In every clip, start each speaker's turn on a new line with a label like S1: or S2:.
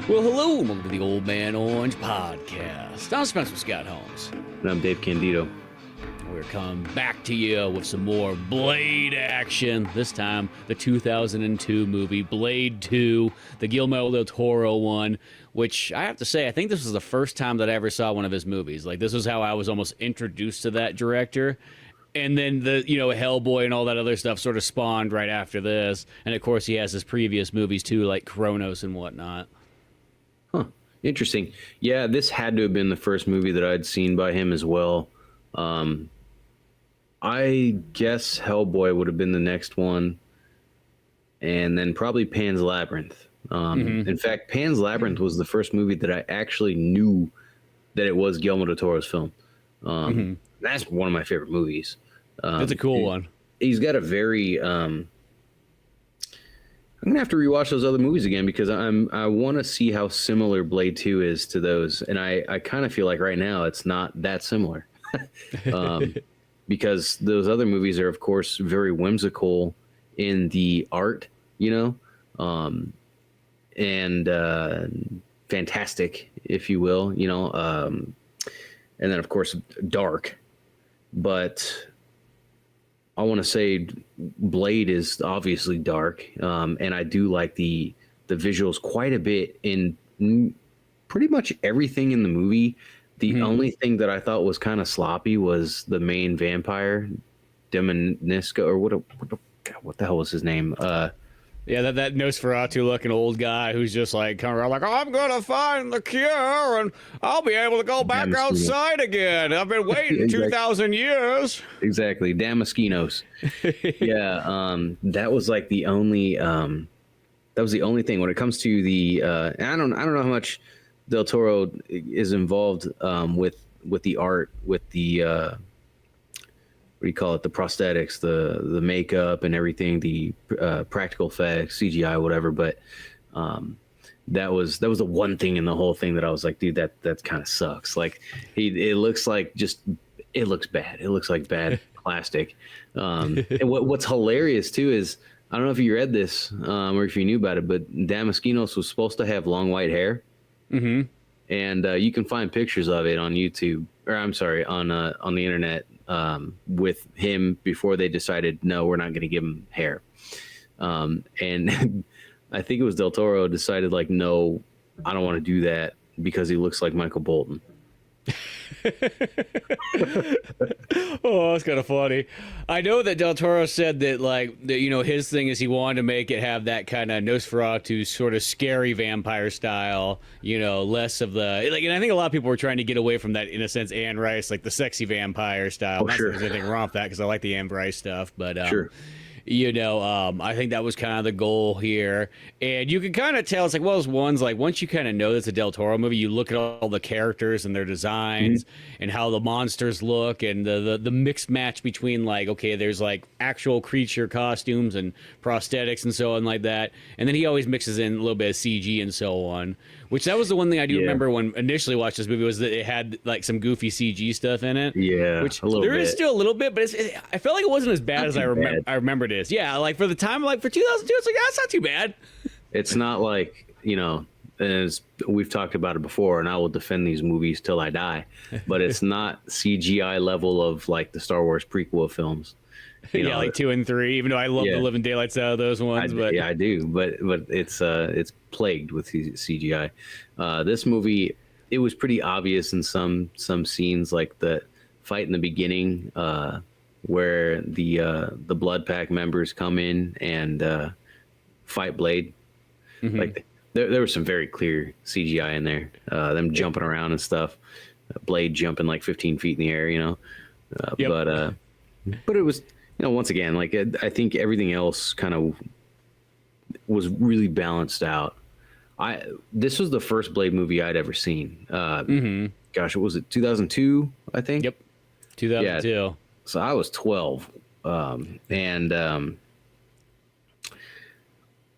S1: Well, hello, and welcome to the Old Man Orange Podcast. I'm Spencer Scott Holmes.
S2: And I'm Dave Candito.
S1: We're coming back to you with some more Blade action. This time, the 2002 movie, Blade 2, the Guillermo del Toro one, which I have to say, I think this was the first time that I ever saw one of his movies. Like, this was how I was almost introduced to that director. And then the, Hellboy and all that other stuff sort of spawned right after this. And of course, he has his previous movies too, like Kronos and whatnot.
S2: Huh. Interesting. Yeah, this had to have been the first movie that I'd seen by him as well. I guess Hellboy would have been the next one. And then probably Pan's Labyrinth. In fact, Pan's Labyrinth was the first movie that I actually knew that it was Guillermo del Toro's film. That's one of my favorite movies.
S1: It's a cool one.
S2: He's got a very... I'm gonna have to rewatch those other movies again because I want to see how similar Blade 2 is to those, and I kind of feel like right now it's not that similar, because those other movies are of course very whimsical in the art, and fantastic, if you will, and then of course dark, but I want to say Blade is obviously dark, and I do like the visuals quite a bit in pretty much everything in the movie. The only thing that I thought was kind of sloppy was the main vampire, Demoniska, or what the hell was his name?
S1: Yeah, that Nosferatu looking old guy who's just like coming around like, I'm gonna find the cure and I'll be able to go back outside again. I've been waiting 2,000 years.
S2: Exactly, Damaskinos. Yeah, that was like the only thing when it comes to the. I don't know how much Del Toro is involved with the art, with the. What do you call it? The prosthetics, the makeup and everything, the practical effects, CGI, whatever. But that was the one thing in the whole thing that I was like, dude, that kind of sucks. Like it looks bad. It looks like bad plastic. And what's hilarious too is, I don't know if you read this or if you knew about it, but Damaskinos was supposed to have long white hair. And you can find pictures of it on YouTube, or I'm sorry, on the internet. With him before they decided, no, we're not going to give him hair. And I think it was Del Toro decided like, no, I don't want to do that because he looks like Michael Bolton.
S1: Oh, that's kind of funny. I know that Del Toro said that his thing is he wanted to make it have that kind of Nosferatu sort of scary vampire style, less of the and I think a lot of people were trying to get away from that in a sense. Anne Rice, like the sexy vampire style. Not that there's anything wrong with that because I like the Anne Rice stuff, but sure. I think that was kind of the goal here. And you can kind of tell, it's like, well, those ones, like, once you kind of know that's a Del Toro movie, you look at all the characters and their designs and how the monsters look and the mixed match between, like, okay, there's, like, actual creature costumes and prosthetics and so on like that. And then he always mixes in a little bit of CG and so on, which that was the one thing I do remember when initially watched this movie was that it had, like, some goofy CG stuff in it.
S2: Yeah,
S1: which there is still a little bit, but I felt like it wasn't as bad as I remembered it is. Yeah, like for the time, like for 2002, it's like, that's not too bad.
S2: It's not like, as we've talked about it before, and I will defend these movies till I die, but it's not CGI level of like the Star Wars prequel films.
S1: Like 2 and 3, even though I love the living daylights out of those ones.
S2: I do, but it's plagued with CGI. This movie, it was pretty obvious in some scenes, like the fight in the beginning, where the Blood Pack members come in and fight Blade. Like there was some very clear CGI in there. Them jumping around and stuff. Blade jumping like 15 feet in the air, but it was, once again, like I think everything else kind of was really balanced out. This was the first Blade movie I'd ever seen. Gosh, what was it? 2002, I think.
S1: Yep, 2002.
S2: Yeah. So I was 12,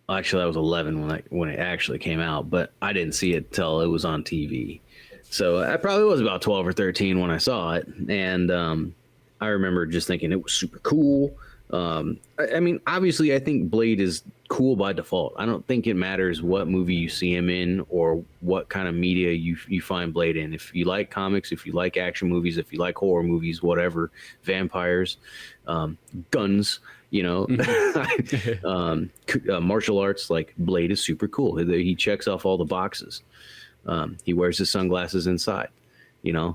S2: actually I was 11 when it actually came out, but I didn't see it till it was on TV. So I probably was about 12 or 13 when I saw it, and I remember just thinking it was super cool. I mean, obviously, I think Blade is cool by default. I don't think it matters what movie you see him in or what kind of media you find Blade in. If you like comics, if you like action movies, if you like horror movies, whatever, vampires, guns, martial arts, like Blade is super cool. He checks off all the boxes. He wears his sunglasses inside, and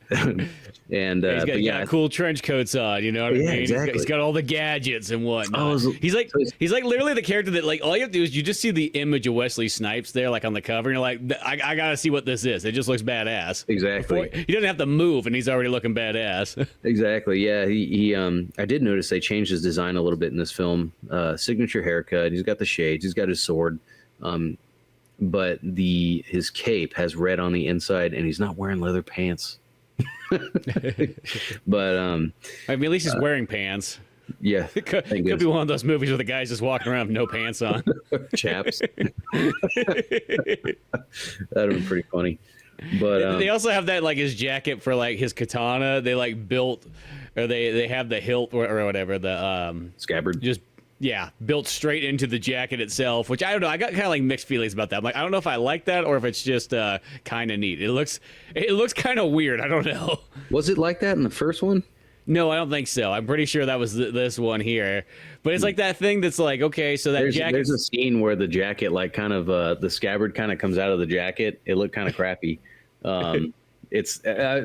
S1: he's got cool trench coats on, you know what I mean?
S2: Exactly.
S1: He's got all the gadgets and whatnot. He's like literally the character that, like, all you have to do is you just see the image of Wesley Snipes there, like on the cover, and you're like, I gotta see what this is. It just looks badass.
S2: Exactly.
S1: He doesn't have to move, and he's already looking badass.
S2: Exactly. Yeah. He I did notice they changed his design a little bit in this film. Signature haircut. He's got the shades. He's got his sword. But his cape has red on the inside, and he's not wearing leather pants. But
S1: I mean, at least he's wearing pants.
S2: Yeah,
S1: it could be one of those movies where the guy's just walking around with no pants on.
S2: Chaps. That'd be pretty funny. But
S1: they also have that, like, his jacket for, like, his katana. They, like, built, or they have the hilt or whatever, the
S2: scabbard.
S1: Just built straight into the jacket itself, which I don't know. I got kind of like mixed feelings about that. I'm like, I don't know if I like that or if it's just kind of neat. It looks kind of weird. I don't know.
S2: Was it like that in the first one?
S1: No, I don't think so. I'm pretty sure that was this one here. But it's like that thing that's like, okay, so that jacket.
S2: There's a scene where the jacket, like, kind of the scabbard kind of comes out of the jacket. It looked kind of crappy. It's I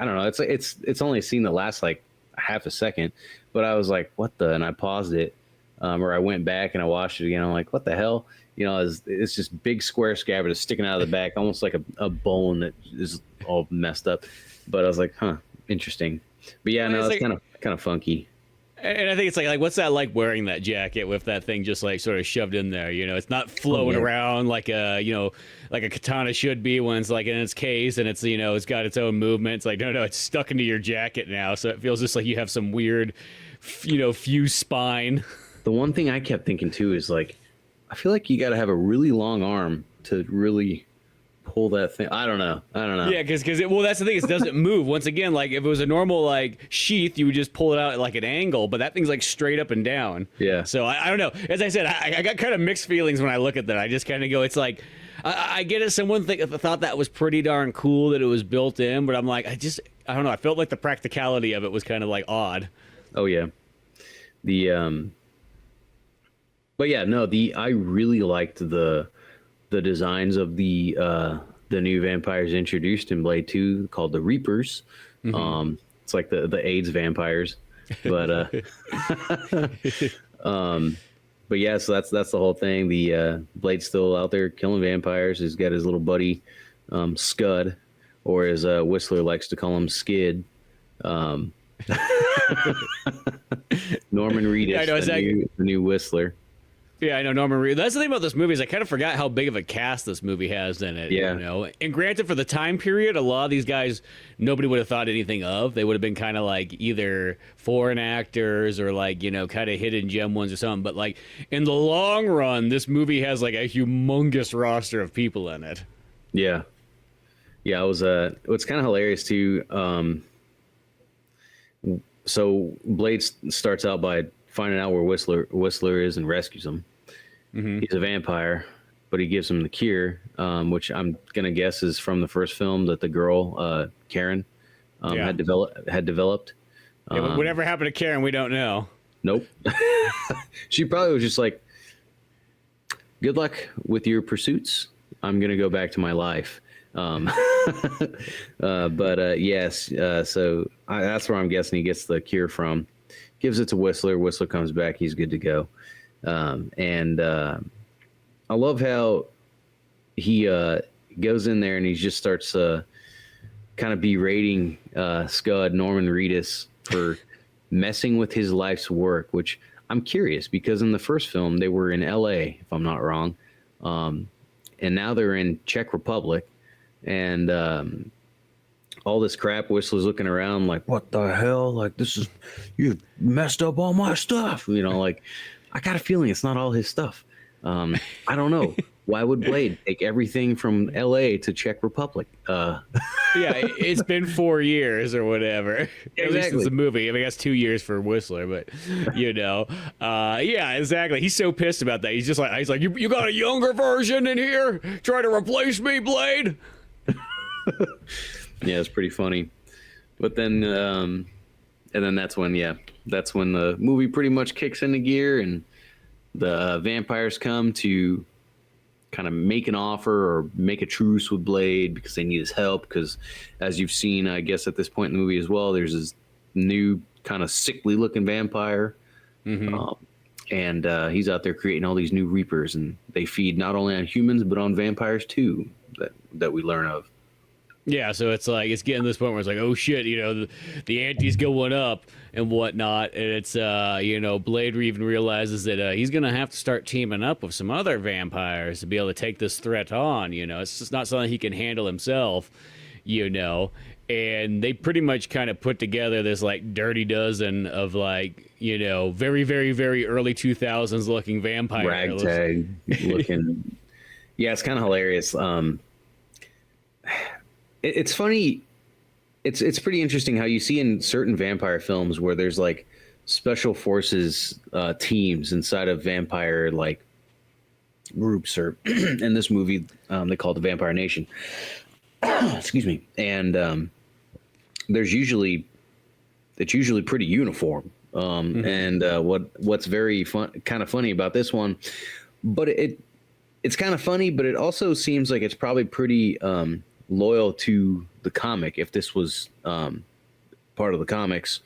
S2: don't know. It's only a scene that lasts like half a second, but I was like, what the? And I paused it. Or I went back and I watched it again. I'm like, what the hell? It's just big square scabbard is sticking out of the back, almost like a bone that is all messed up. But I was like, huh, interesting. But yeah, no, it's kind of funky.
S1: And I think it's like what's that like wearing that jacket with that thing just like sort of shoved in there? It's not flowing around like like a katana should be when it's like in its case and it's it's got its own movement. It's like no, it's stuck into your jacket now, so it feels just like you have some weird, fused spine.
S2: The one thing I kept thinking too is like, I feel like you got to have a really long arm to really pull that thing. I don't know.
S1: Yeah, because that's the thing. It doesn't move. Once again, like if it was a normal like sheath, you would just pull it out at like an angle, but that thing's like straight up and down.
S2: Yeah.
S1: So I don't know. As I said, I got kind of mixed feelings when I look at that. I just kind of go, it's like, I get it. Someone thought that was pretty darn cool that it was built in, but I'm like, I don't know. I felt like the practicality of it was kind of like odd.
S2: Oh yeah. But yeah, no, I really liked the designs of the new vampires introduced in Blade 2 called the Reapers. Mm-hmm. It's like the AIDS vampires, but but yeah, so that's the whole thing. The Blade's still out there killing vampires. He's got his little buddy Scud, or as Whistler likes to call him, Skid. Norman Reedus,
S1: I know,
S2: the new Whistler.
S1: Yeah, I know Norman Reedus. That's the thing about this movie is I kind of forgot how big of a cast this movie has in it.
S2: Yeah.
S1: And granted, for the time period, a lot of these guys nobody would have thought anything of. They would have been kind of like either foreign actors or like kind of hidden gem ones or something. But like in the long run, this movie has like a humongous roster of people in it.
S2: Yeah, yeah. It was what's kind of hilarious too. So Blade starts out by finding out where Whistler is and rescues him. Mm-hmm. He's a vampire, but he gives him the cure, which I'm gonna guess is from the first film that the girl Karen had developed.
S1: Yeah, whatever happened to Karen, we don't know.
S2: Nope. She probably was just like, "Good luck with your pursuits. I'm gonna go back to my life." Yes. So that's where I'm guessing he gets the cure from. Gives it to Whistler. Whistler comes back. He's good to go. I love how he goes in there and he just starts kind of berating Scud, Norman Reedus, for messing with his life's work, which I'm curious because in the first film they were in LA, if I'm not wrong. And now they're in Czech Republic. And all this crap, Whistler's looking around like, what the hell? Like, you messed up all my stuff. Like, I got a feeling it's not all his stuff. I don't know. why would Blade take everything from L.A. to Czech Republic?
S1: Yeah, it's been 4 years or whatever.
S2: Exactly.
S1: At least it's a movie. I mean, that's 2 years for Whistler, but yeah, exactly. He's so pissed about that. He's like, you got a younger version in here, trying to replace me, Blade.
S2: Yeah, it's pretty funny. But then, and then that's when the movie pretty much kicks into gear, and the vampires come to kind of make an offer or make a truce with Blade because they need his help. Because as you've seen, I guess at this point in the movie as well, there's this new kind of sickly looking vampire. And he's out there creating all these new reapers, and they feed not only on humans but on vampires too, that we learn of.
S1: Yeah, so it's like it's getting to this point where it's like, oh shit, the ante's going up and whatnot, and it's Blade even realizes that he's gonna have to start teaming up with some other vampires to be able to take this threat on. It's just not something he can handle himself, and they pretty much kind of put together this like dirty dozen of like very very very early 2000s looking vampire
S2: ragtag looking. Yeah, it's kind of hilarious. It's funny. It's pretty interesting how you see in certain vampire films where there's like special forces teams inside of vampire like groups, or in this movie they call it the Vampire Nation. Excuse me. And it's usually pretty uniform. And what's very kind of funny about this one, but it's kind of funny, but it also seems like it's probably pretty loyal to the comic. If this was part of the comics,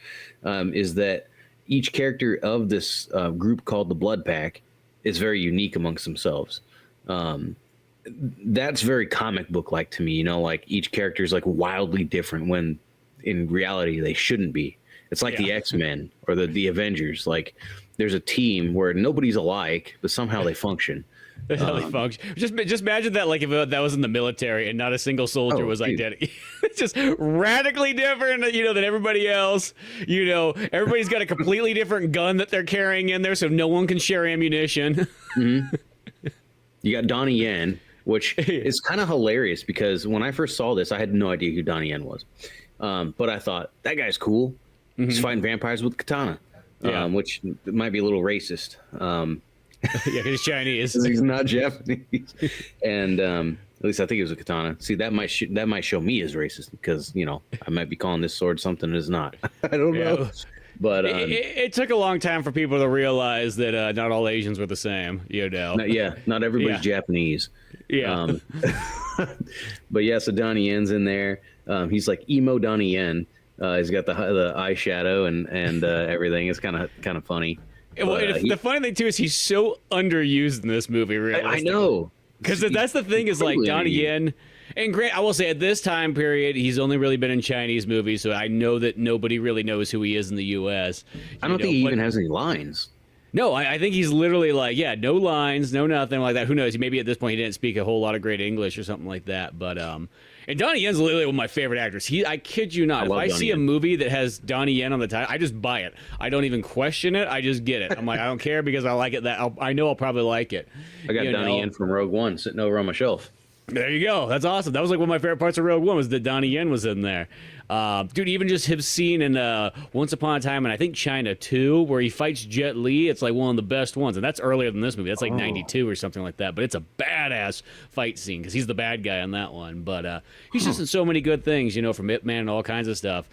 S2: is that each character of this group called the Blood Pack is very unique amongst themselves. That's very comic book like to me, like each character is like wildly different when in reality they shouldn't be. It's like the X-Men or the Avengers. Like there's a team where nobody's alike, but somehow they function.
S1: Just imagine that, like if that was in the military and not a single soldier was identical. It's just radically different, than everybody else. Everybody's got a completely different gun that they're carrying in there, so no one can share ammunition.
S2: Mm-hmm. You got Donnie Yen, which is kind of hilarious because when I first saw this, I had no idea who Donnie Yen was. But I thought that guy's cool. He's fighting vampires with katana, which might be a little racist.
S1: Yeah, because he's Chinese.
S2: He's not Japanese, and at least I think it was a katana. See, that might show me as racist because I might be calling this sword something it's not. I don't know. But
S1: it took a long time for people to realize that not all Asians were the same.
S2: Not everybody's Japanese.
S1: Yeah.
S2: But yeah, so Donnie Yen's in there. He's like emo Donnie Yen. He's got the eyeshadow and everything. It's kind of funny.
S1: Well, the funny thing too is he's so underused in this movie. Really,
S2: I know,
S1: because that's the thing is like Donnie Yen. And Grant, I will say at this time period, he's only really been in Chinese movies, so I know that nobody really knows who he is in the U.S.
S2: I don't think he even has any lines.
S1: No, I think he's literally like, no lines, no nothing like that. Who knows? Maybe at this point he didn't speak a whole lot of great English or something like that. But and Donnie Yen's literally one of my favorite actors. I kid you not. If I see a movie that has Donnie Yen on the title, I just buy it. I don't even question it. I just get it. I'm like, I don't care because I like it. I know I'll probably like it.
S2: I got Donnie Yen from Rogue One sitting over on my shelf.
S1: There you go. That's awesome. That was like one of my favorite parts of Rogue One was that Donnie Yen was in there. Dude, even just him seen in Once Upon a Time in I think China 2, where he fights Jet Li, it's like one of the best ones. And that's earlier than this movie. That's like 92 or something like that. But it's a badass fight scene because he's the bad guy on that one. But he's just in so many good things, from Ip Man and all kinds of stuff.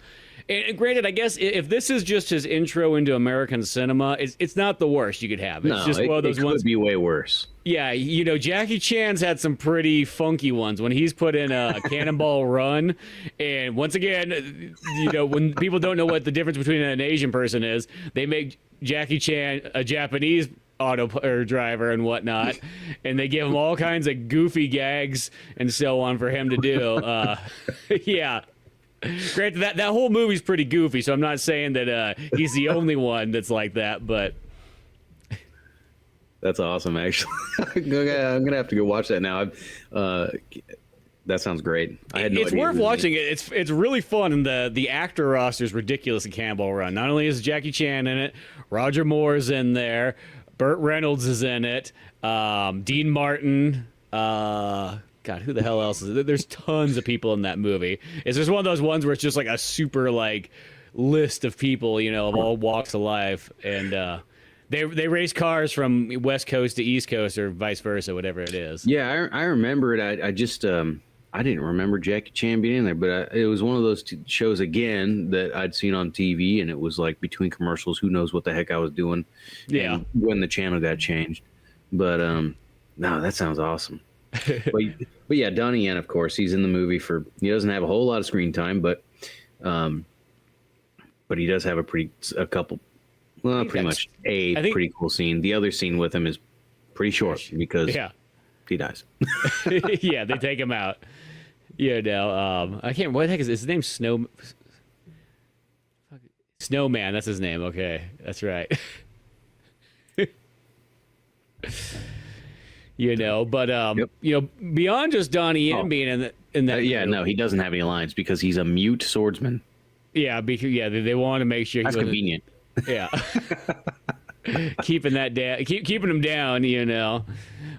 S1: And granted, I guess if this is just his intro into American cinema, it's not the worst you could have. It's just one of those ones.
S2: It could be way worse.
S1: Yeah, Jackie Chan's had some pretty funky ones when he's put in a Cannonball Run. And once again, when people don't know what the difference between an Asian person is, they make Jackie Chan a Japanese driver and whatnot, and they give him all kinds of goofy gags and so on for him to do. Yeah. Granted, that whole movie's pretty goofy, so I'm not saying that he's the only one that's like that, but
S2: that's awesome. Actually, I'm gonna have to go watch that now. That sounds great. I had no idea.
S1: It's worth watching it. It's really fun, and the actor roster is ridiculous in Cannonball Run. Not only is Jackie Chan in it, Roger Moore's in there, Burt Reynolds is in it, Dean Martin. God, who the hell else is it? There's tons of people in that movie. It's just one of those ones where it's just like a super like list of people, you know, of all walks of life, and they race cars from West Coast to East Coast or vice versa, whatever it is.
S2: Yeah, I remember it. I just I didn't remember Jackie Chan being in there, but it was one of those shows again that I'd seen on TV, and it was like between commercials, who knows what the heck I was doing.
S1: Yeah,
S2: when the channel got changed, but no, that sounds awesome. but yeah, Donnie Yen, of course, he's in the movie he doesn't have a whole lot of screen time, but he does have pretty much pretty cool scene. The other scene with him is pretty short because he dies.
S1: Yeah, they take him out. You know, I can't. What the heck is his name? Snowman. That's his name. Okay, that's right. You know, but you know, beyond just Donnie Yen being in that.
S2: No, he doesn't have any lines because he's a mute swordsman.
S1: Yeah, because they want to make sure
S2: that's convenient.
S1: Yeah, keeping that down, keeping him down, you know.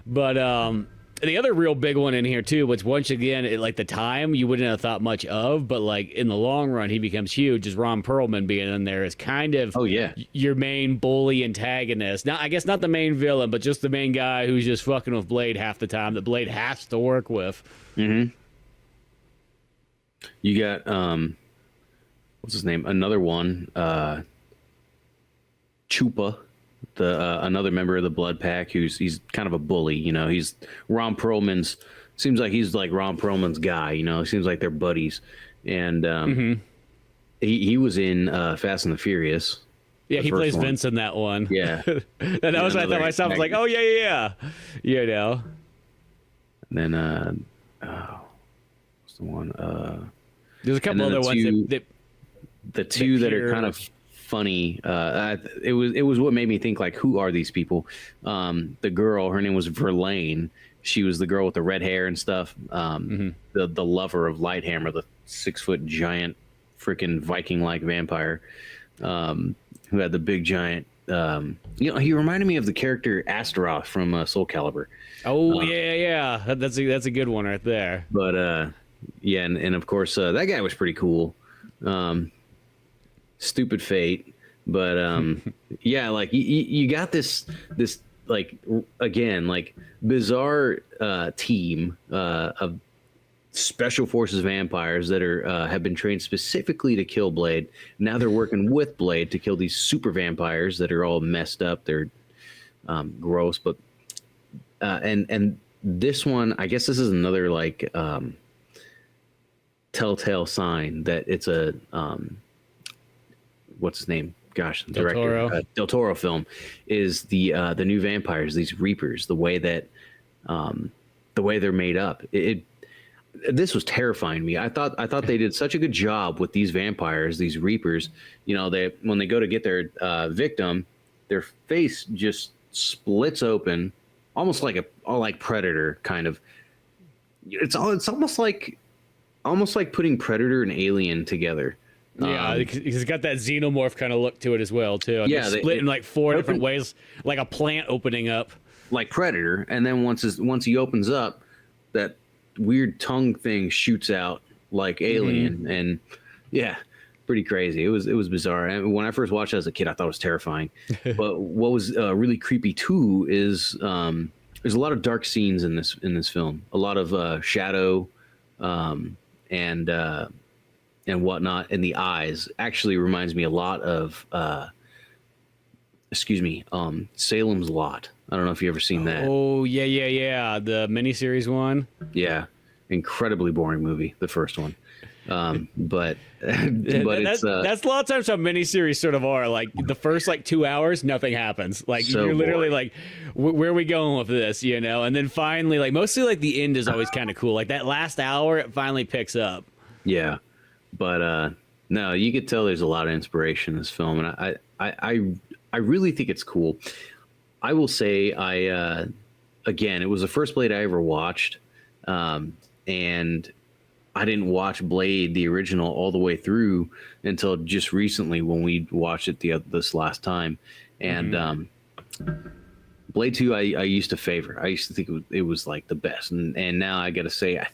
S1: But the other real big one in here too, which once again, at like the time you wouldn't have thought much of, but like in the long run he becomes huge. Is Ron Perlman being in there is kind of your main bully antagonist. Now I guess not the main villain, but just the main guy who's just fucking with Blade half the time that Blade has to work with.
S2: Mm-hmm. You got what's his name? Another one, Chupa. Another member of the Blood Pack he's kind of a bully, you know. He's Ron Perlman's. Seems like he's like Ron Perlman's guy, you know. It seems like they're buddies, and he was in Fast and the Furious.
S1: Yeah, he plays Vince in that one.
S2: Yeah,
S1: and that was what I thought myself. I was like, oh yeah, you know.
S2: And then what's the one?
S1: There's a couple other ones
S2: the two that are kind of funny. It was what made me think, like, who are these people? The girl, her name was Verlaine. She was the girl with the red hair and stuff. The lover of Lighthammer, the 6-foot giant freaking Viking-like vampire, who had the big giant. You know, he reminded me of the character Astaroth from Soul Calibur.
S1: Oh yeah, that's a good one right there.
S2: But yeah, and of course that guy was pretty cool. Stupid fate, but yeah, like you got this like, again, like bizarre team of special forces vampires that are have been trained specifically to kill Blade. Now they're working with Blade to kill these super vampires that are all messed up. They're gross, but and this one, I guess this is another like telltale sign that it's a what's his name? Gosh, the director, Del Toro film, is the new vampires, these Reapers. The way that the way they're made up, this was terrifying me. I thought they did such a good job with these vampires, these Reapers. You know, when they go to get their victim, their face just splits open, almost like Predator kind of. It's almost like putting Predator and Alien together.
S1: Yeah, he's got that xenomorph kind of look to it as well, too. And
S2: yeah,
S1: they split in like four different ways, like a plant opening up,
S2: like Predator. And then once he opens up, that weird tongue thing shoots out like Alien, and yeah, pretty crazy. It was bizarre. And when I first watched it as a kid, I thought it was terrifying. But what was really creepy too is there's a lot of dark scenes in this film. A lot of shadow, and whatnot in the eyes. Actually reminds me a lot of Salem's Lot. I don't know if you've ever seen that.
S1: Oh yeah, the miniseries one.
S2: Yeah, incredibly boring movie, the first one. But
S1: that's a lot of times how miniseries sort of are. Like the first 2 hours, nothing happens. Like
S2: so
S1: you're literally
S2: boring.
S1: like, where are we going with this? You know, and then finally, like mostly like the end is always kind of cool. Like that last hour, it finally picks up.
S2: Yeah. But no, you could tell there's a lot of inspiration in this film, and I really think it's cool. I will say, again, it was the first Blade I ever watched, and I didn't watch Blade the original all the way through until just recently when we watched it this last time. And Blade 2, I used to favor. I used to think it was like the best, and now I got to say, I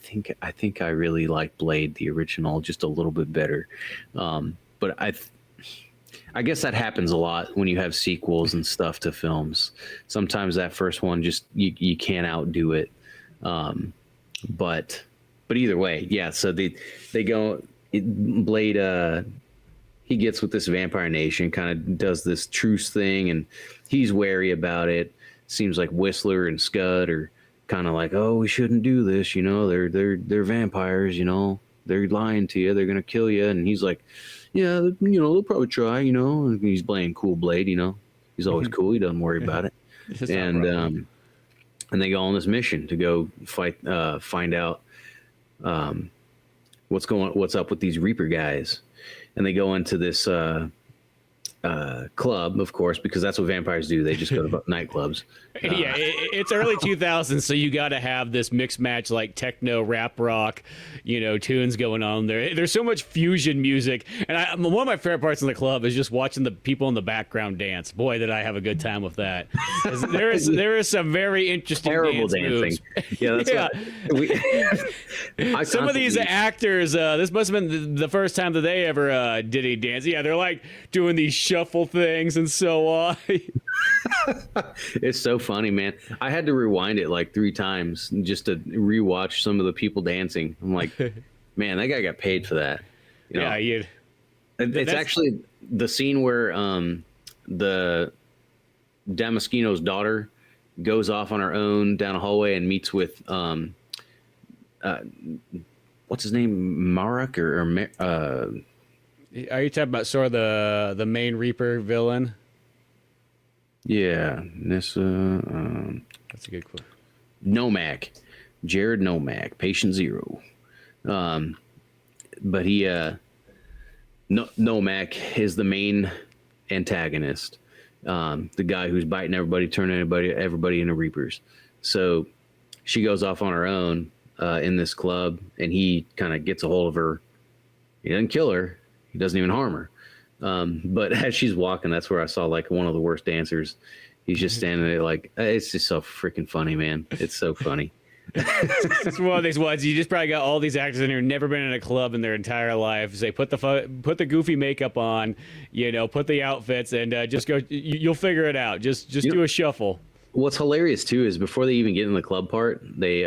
S2: think I really like Blade the original just a little bit better. But I guess that happens a lot when you have sequels and stuff to films. Sometimes that first one just you can't outdo it. But either way, yeah. So they go Blade. He gets with this vampire nation, kind of does this truce thing, and he's wary about it. Seems like Whistler and Scud are kind of like, oh, we shouldn't do this. You know, they're vampires. You know, they're lying to you. They're gonna kill you. And he's like, yeah, you know, they'll probably try. You know, and he's playing cool Blade. You know, he's always cool. He doesn't worry about it. And they go on this mission to go find out what's up with these Reaper guys. And they go into this club, of course, because that's what vampires do. They just go to nightclubs.
S1: Yeah, it's early 2000s, so you got to have this mixed match like techno, rap, rock, you know, tunes going on there. There's so much fusion music, and one of my favorite parts in the club is just watching the people in the background dance. Boy, did I have a good time with that. There is some very interesting
S2: terrible dancing.
S1: Moves.
S2: Yeah, that's
S1: some of these actors. This must have been the first time that they ever did a dance. Yeah, they're like doing these shuffle things and so on.
S2: It's so funny, man. I had to rewind it like 3 times just to rewatch some of the people dancing. I'm like, man, that guy got paid for that. You know?
S1: Yeah,
S2: it's actually the scene where the Damaskino's daughter goes off on her own down a hallway and meets with what's his name, Marek or
S1: are you talking about sort of the main Reaper villain?
S2: Yeah, Nissa.
S1: That's a good quote.
S2: Nomak, Jared Nomak, Patient Zero. But he, Nomak is the main antagonist. The guy who's biting everybody, turning everybody into Reapers. So she goes off on her own in this club, and he kind of gets a hold of her. He doesn't kill her. He doesn't even harm her. But as she's walking, that's where I saw like one of the worst dancers. He's just standing there like, it's just so freaking funny, man. It's so funny.
S1: It's one of these ones. You just probably got all these actors in here, never been in a club in their entire life. Say, put the goofy makeup on, you know, put the outfits, and just go. You'll figure it out. Just do a shuffle.
S2: What's hilarious too is before they even get in the club part, they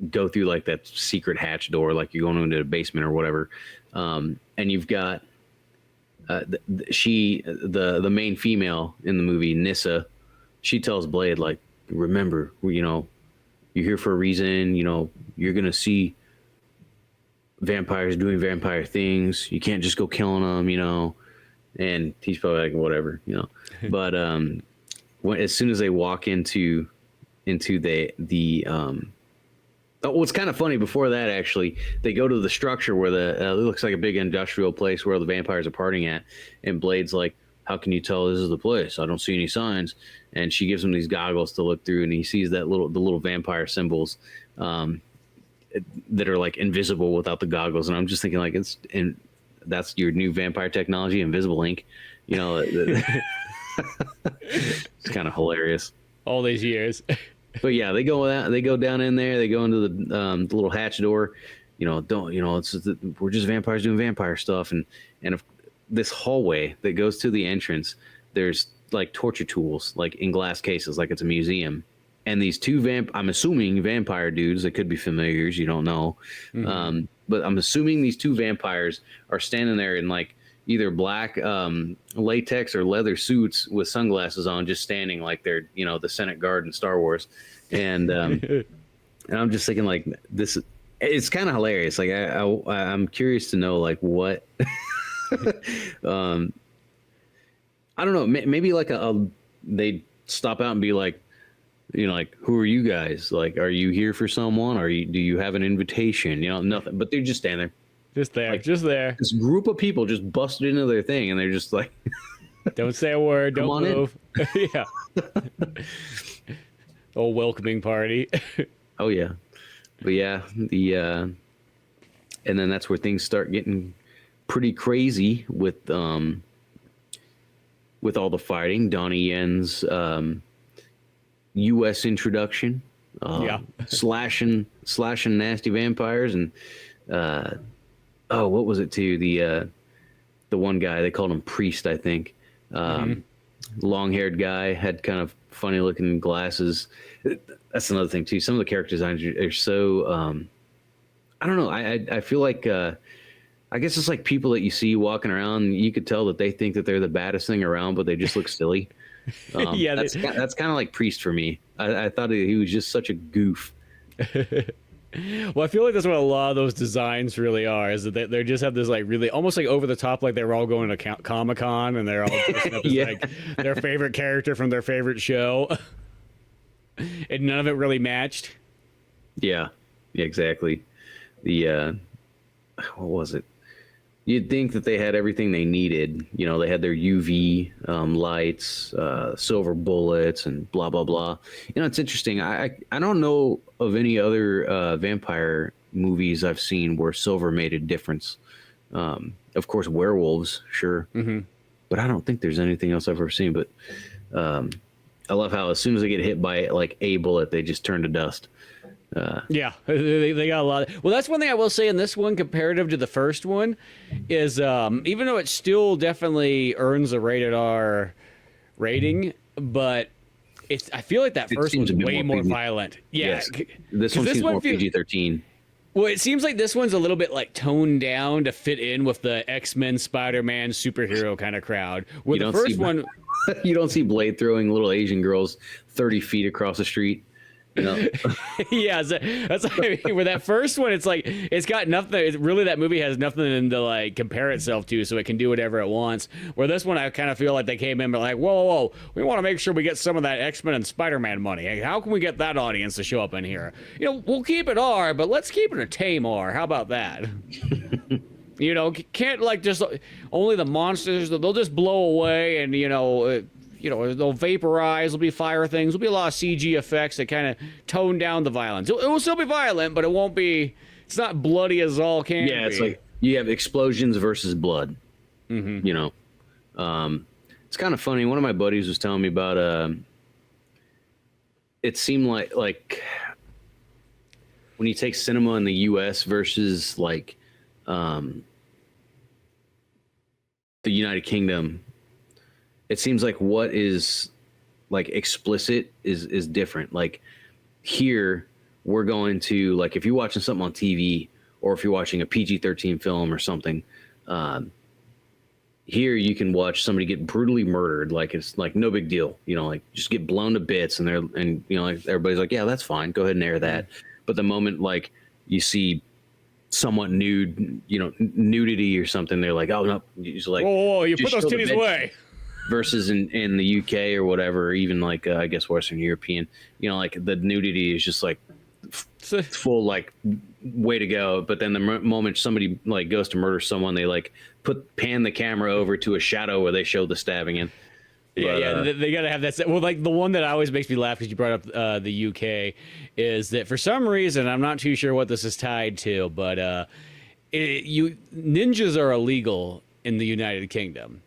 S2: go through like that secret hatch door, like you're going into a basement or whatever. And you've got the main female in the movie, Nissa. She tells Blade, like, remember, you know, you're here for a reason. You know, you're gonna see vampires doing vampire things. You can't just go killing them, you know. And he's probably like, whatever, you know. But as soon as they walk into the what's kind of funny, before that, actually, they go to the structure where it looks like a big industrial place where the vampires are partying at, and Blade's like, how can you tell this is the place? I don't see any signs. And she gives him these goggles to look through, and he sees the little vampire symbols that are like invisible without the goggles. And I'm just thinking, like, that's your new vampire technology, invisible ink. You know, it's kind of hilarious.
S1: All these years.
S2: But yeah, they go down in there. They go into the little hatch door. You know, we're just vampires doing vampire stuff. And if this hallway that goes to the entrance, there's like torture tools, like in glass cases, like it's a museum. And these two I'm assuming vampire dudes, that could be familiars, you don't know. Mm-hmm. But I'm assuming these two vampires are standing there in like either black latex or leather suits with sunglasses on, just standing like they're, you know, the Senate Guard in Star Wars. And and I'm just thinking, like, it's kind of hilarious. Like I'm curious to know, like, what I don't know, maybe like they stop out and be like, you know, like, who are you guys? Like, are you here for someone? Do you have an invitation? You know, nothing, but they're just standing there.
S1: Just there,
S2: like,
S1: just there.
S2: This group of people just busted into their thing, and they're just like,
S1: don't say a word, don't move. Yeah. Oh, welcoming party.
S2: Oh yeah. But yeah, and then that's where things start getting pretty crazy with with all the fighting. Donnie Yen's U.S. introduction, slashing nasty vampires, and what was it too? The one guy, they called him Priest, I think. Long-haired guy, had kind of funny-looking glasses. That's another thing too. Some of the character designs are so I don't know. I feel like I guess it's like people that you see walking around. You could tell that they think that they're the baddest thing around, but they just look silly.
S1: Yeah,
S2: that's kind of like Priest for me. I thought he was just such a goof.
S1: Well, I feel like that's what a lot of those designs really are, is that they just have this like really almost like over the top, like they're all going to Comic-Con and they're all dressed up as like their favorite character from their favorite show. And none of it really matched. Yeah,
S2: exactly. The what was it? You'd think that they had everything they needed. You know, they had their UV lights, silver bullets, and blah blah blah. You know, it's interesting. I don't know of any other vampire movies I've seen where silver made a difference. Of course, werewolves, sure, but I don't think there's anything else I've ever seen. But I love how as soon as they get hit by like a bullet, they just turn to dust.
S1: Yeah, they got a lot. Well, that's one thing I will say in this one, comparative to the first one, is even though it still definitely earns a rated R rating, but I feel like that first one's way more violent. Yeah,
S2: yes. This one seems more PG-13.
S1: Well, it seems like this one's a little bit like toned down to fit in with the X-Men, Spider-Man, superhero kind of crowd. Where the first one,
S2: you don't see Blade throwing little Asian girls 30 feet across the street. No.
S1: Yeah, that's like, I mean, where that first one, it's like it's got nothing. Really, that movie has nothing to like compare itself to, so it can do whatever it wants. Where this one, I kind of feel like they came in, but like, whoa, we want to make sure we get some of that X-Men and Spider-Man money. Hey, how can we get that audience to show up in here? You know, we'll keep it R, but let's keep it a tame R. How about that? You know, can't like just only the monsters. They'll just blow away, and you know, they'll vaporize, there'll be fire things, there'll be a lot of CG effects that kind of tone down the violence. It will still be violent, but it won't be, it's not bloody as all can be.
S2: Yeah, it's like you have explosions versus blood. You know, it's kind of funny. One of my buddies was telling me about, it seemed like when you take cinema in the US versus like the United Kingdom, it seems like what is like explicit is different. Like here, we're going to like if you're watching something on TV or if you're watching a PG-13 film or something, here you can watch somebody get brutally murdered. Like it's like no big deal, you know, like just get blown to bits, and you know, like everybody's like, yeah, that's fine, go ahead and air that. But the moment like you see somewhat nude, you know, nudity or something, they're like, oh no, you're like,
S1: whoa, you put those titties away.
S2: Versus in the UK or whatever, or even like I guess Western European, you know, like the nudity is just like full like way to go. But then the moment somebody like goes to murder someone, they like pan the camera over to a shadow where they show the stabbing in.
S1: Yeah, they gotta have that. Well, like the one that always makes me laugh because you brought up the UK is that for some reason, I'm not too sure what this is tied to, but ninjas are illegal in the United Kingdom,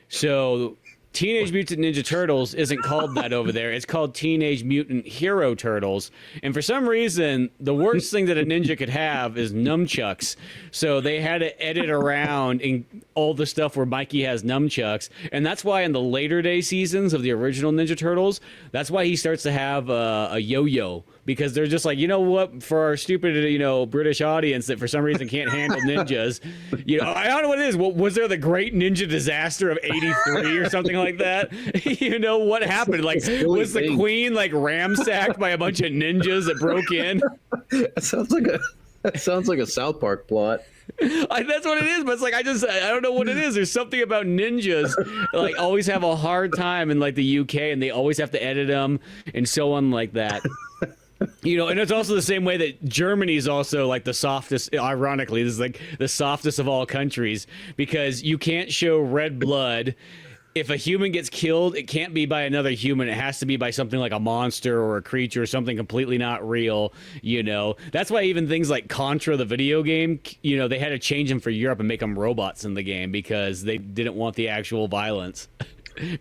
S1: so Teenage Mutant Ninja Turtles isn't called that over there. It's called Teenage Mutant Hero Turtles. And for some reason, the worst thing that a ninja could have is nunchucks. So they had to edit around in all the stuff where Mikey has nunchucks. And that's why in the later day seasons of the original Ninja Turtles, that's why he starts to have a yo-yo. Because they're just like, you know what, for our stupid, you know, British audience that for some reason can't handle ninjas, you know, I don't know what it is. Was there the Great Ninja Disaster of '83 or something like that? You know, what happened? Like, was the Queen like ramsacked by a bunch of ninjas that broke in?
S2: That sounds like a South Park plot.
S1: That's what it is, but it's like I don't know what it is. There's something about ninjas like always have a hard time in like the UK, and they always have to edit them and so on like that. You know, and it's also the same way that Germany's also like the softest, ironically, this is like the softest of all countries, because you can't show red blood. If a human gets killed, it can't be by another human. It has to be by something like a monster or a creature or something completely not real, you know. That's why even things like Contra, the video game, you know, they had to change them for Europe and make them robots in the game because they didn't want the actual violence.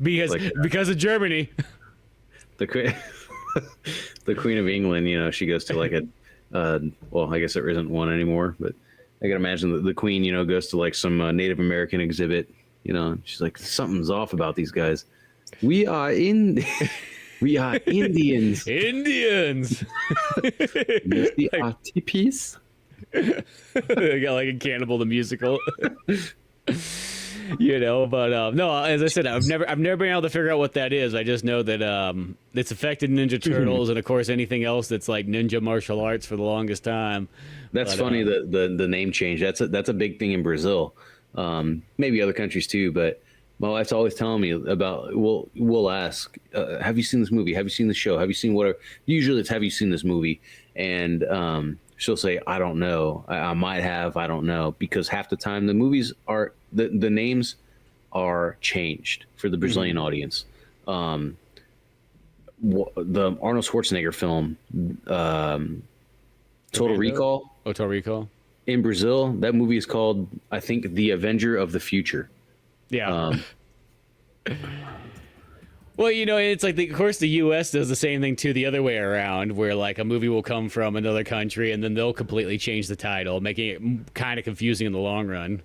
S1: Because of Germany.
S2: The queen, the Queen of England, you know, she goes to like well, I guess there isn't one anymore, but I can imagine that the Queen, you know, goes to like some Native American exhibit, you know, and she's like, something's off about these guys. We are Indians.
S1: Indians.
S2: The RTPs.
S1: They got like a Cannibal the Musical. You know, but no, as I said, I've never been able to figure out what that is. I just know that it's affected Ninja Turtles and of course anything else that's like ninja martial arts for the longest time.
S2: That's funny, the name change. That's a big thing in Brazil. Maybe other countries too, but my wife's always telling me about. We'll ask, have you seen this movie? Have you seen the show? Have you seen whatever? Usually it's, have you seen this movie? And she'll say, I don't know. I might have. I don't know, because half the time the movies are the names are changed for the Brazilian audience. The Arnold Schwarzenegger film, Total Recall.
S1: Oh, Total Recall.
S2: In Brazil, that movie is called, I think, The Avenger of the Future.
S1: Yeah. Well, you know, it's like, of course, the U.S. does the same thing, too, the other way around, where, like, a movie will come from another country, and then they'll completely change the title, making it kind of confusing in the long run.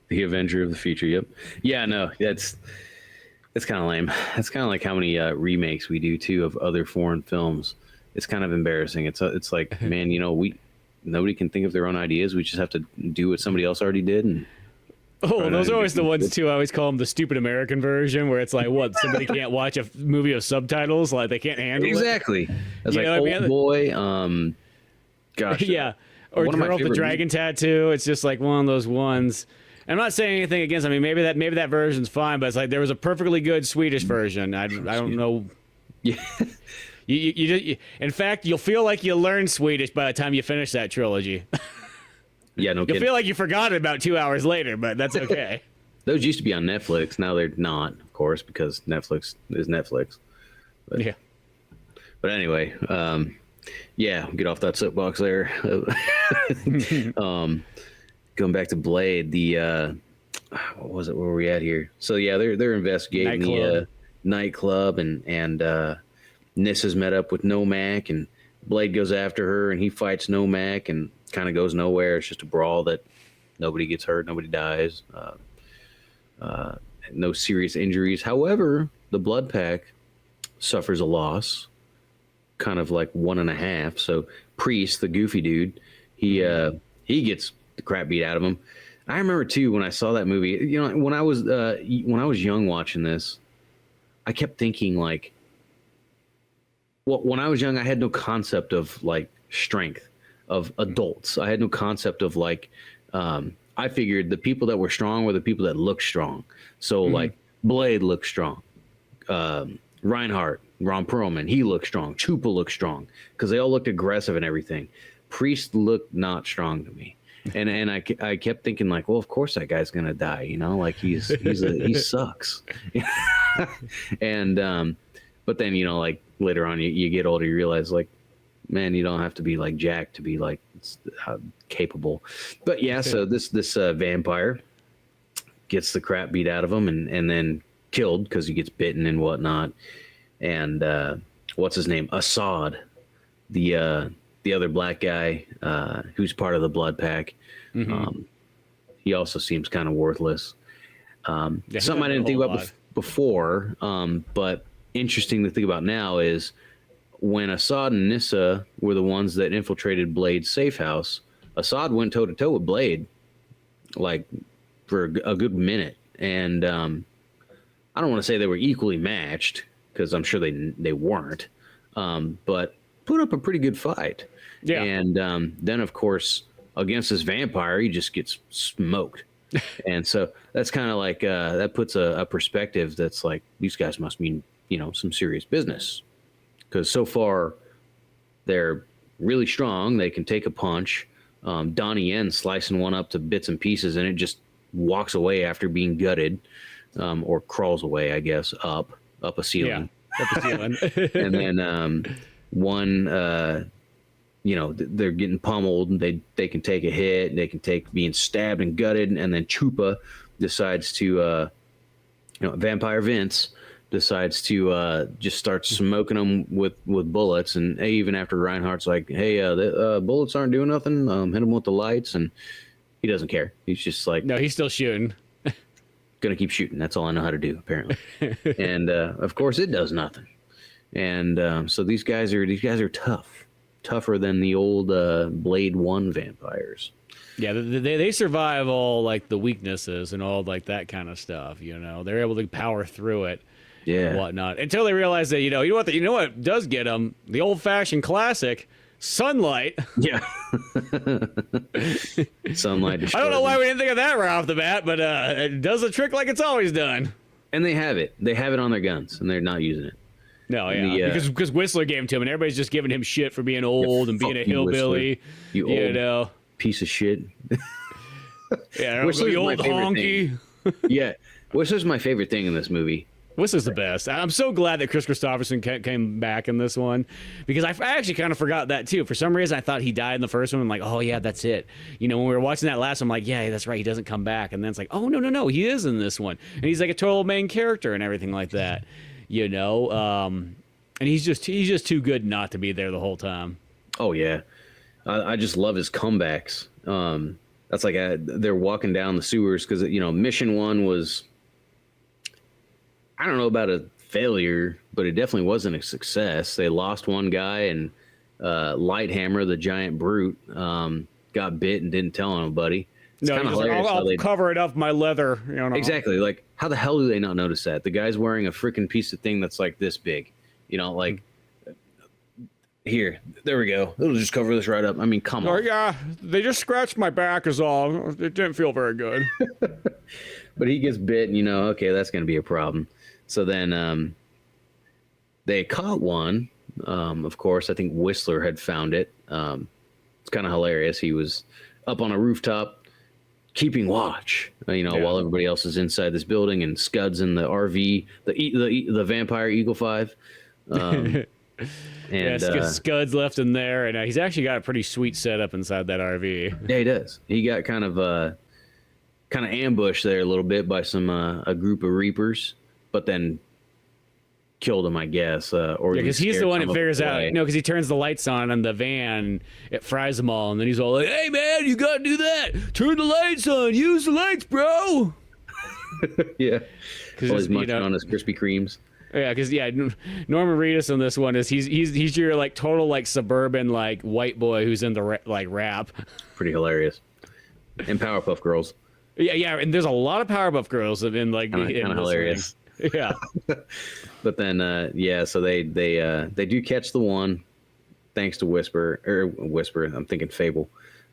S2: The Avenger of the Future, yep. Yeah, no, that's kind of lame. That's kind of like how many remakes we do, too, of other foreign films. It's kind of embarrassing. It's like, man, you know, nobody can think of their own ideas. We just have to do what somebody else already did, and
S1: those are always the ones, too. I always call them the stupid American version, where it's like, what, somebody can't watch a movie with subtitles? Like, they can't handle it?
S2: Exactly. It's like, Old Boy, gosh.
S1: Yeah. Or Girl with the Dragon Tattoo. It's just like one of those ones. I'm not saying anything against, I mean, maybe that version's fine, but it's like, there was a perfectly good Swedish version. I don't know.
S2: Yeah.
S1: In fact, you'll feel like you learned Swedish by the time you finish that trilogy.
S2: Yeah, no kidding.
S1: You'll feel like you forgot it about 2 hours later, but that's okay.
S2: Those used to be on Netflix. Now they're not, of course, because Netflix is Netflix. But,
S1: yeah.
S2: But anyway, yeah, get off that soapbox there. Going back to Blade, what was it? Where were we at here? So yeah, they're investigating the nightclub, and Nissa's met up with Nomak, and Blade goes after her, and he fights Nomak, and kind of goes nowhere. It's just a brawl that nobody gets hurt, nobody dies, no serious injuries. However, the Blood Pack suffers a loss, kind of like 1.5. So Priest, the goofy dude, he gets the crap beat out of him. I remember too when I saw that movie. You know, when I was young watching this, I kept thinking like, well, when I was young, I had no concept of like strength of adults. I had no concept of like, I figured the people that were strong were the people that looked strong. So like Blade looked strong. Reinhardt, Ron Perlman, he looked strong. Chupa looked strong because they all looked aggressive and everything. Priest looked not strong to me. And I kept thinking like, well, of course that guy's going to die, you know, like he sucks. And, but then, you know, like later on you get older, you realize like, man, you don't have to be like Jack to be like capable. But yeah, so this vampire gets the crap beat out of him and then killed because he gets bitten and whatnot. And what's his name? Assad, the other black guy who's part of the Blood Pack. He also seems kind of worthless. Something I didn't think about before, but interesting to think about now is when Assad and Nissa were the ones that infiltrated Blade's safe house, Assad went toe-to-toe with Blade, like, for a good minute. And I don't want to say they were equally matched, because I'm sure they weren't, but put up a pretty good fight. Yeah. And then, of course, against this vampire, he just gets smoked. And so that's kind of like, that puts a perspective that's like, these guys must mean, you know, some serious business. Because so far, they're really strong. They can take a punch. Donnie Yen slicing one up to bits and pieces, and it just walks away after being gutted, or crawls away, I guess, up a ceiling. Yeah, up a ceiling. And then one, you know, they're getting pummeled, and they can take a hit. They can take being stabbed and gutted, and then Chupa decides to Vampire Vince decides to just start smoking them with bullets, and even after Reinhardt's like, "Hey, the bullets aren't doing nothing. Hit them with the lights," and he doesn't care. He's just like,
S1: no, he's still shooting.
S2: Gonna keep shooting. That's all I know how to do, apparently. And of course, it does nothing. And so these guys are tougher than the old Blade 1 vampires.
S1: Yeah, they survive all like the weaknesses and all like that kind of stuff. They're able to power through it.
S2: Yeah,
S1: and whatnot, until they realize that you know what does get them, the old-fashioned classic sunlight.
S2: Yeah. Sunlight.
S1: I don't know why we didn't think of that right off the bat, but it does the trick like it's always done.
S2: And they have it on their guns, and they're not using it.
S1: No, yeah, because Whistler gave him to him, and everybody's just giving him shit for being old and being a hillbilly.
S2: You old piece of shit.
S1: Yeah, the old honky.
S2: Yeah, Whistler's my favorite thing in this movie.
S1: Whistler's the best. I'm so glad that Kris Kristofferson came back in this one, because I actually kind of forgot that too. For some reason, I thought he died in the first one. I'm like, oh yeah, that's it. When we were watching that last, I'm like, yeah, that's right. He doesn't come back, and then it's like, oh no, he is in this one, and he's like a total main character and everything like that. And he's just too good not to be there the whole time.
S2: Oh yeah, I just love his comebacks. That's like they're walking down the sewers because mission 1 was, I don't know about a failure, but it definitely wasn't a success. They lost one guy, and Lighthammer, the giant brute, got bit and didn't tell anybody. It's kind of hilarious.
S1: I'll cover it up my leather.
S2: Exactly. Like, how the hell do they not notice that? The guy's wearing a freaking piece of thing that's like this big. Here, there we go. It'll just cover this right up. I mean, come on.
S1: Yeah, they just scratched my back is all. It didn't feel very good.
S2: But he gets bit, and okay, that's going to be a problem. So then they caught one. Of course, I think Whistler had found it. It's kind of hilarious. He was up on a rooftop keeping watch, while everybody else is inside this building, and Scud's in the RV, the Vampire Eagle 5.
S1: Scud's left in there, and he's actually got a pretty sweet setup inside that RV.
S2: Yeah, he does. He got kind of ambushed there a little bit by a group of Reapers, but then killed him, I guess. Or
S1: because he's the one that figures out. Because he turns the lights on the van, it fries them all, and then he's all like, "Hey man, you gotta do that. Turn the lights on. Use the lights, bro."
S2: Yeah, because he's munching on his Krispy Kremes.
S1: Yeah, because Norman Reedus in this one is he's your like total like suburban like white boy who's into rap.
S2: Pretty hilarious. And Powerpuff Girls.
S1: Yeah, and there's a lot of Powerpuff Girls in like
S2: kind of hilarious.
S1: Yeah.
S2: But then so they do catch the one, thanks to Whisper. I'm thinking Fable.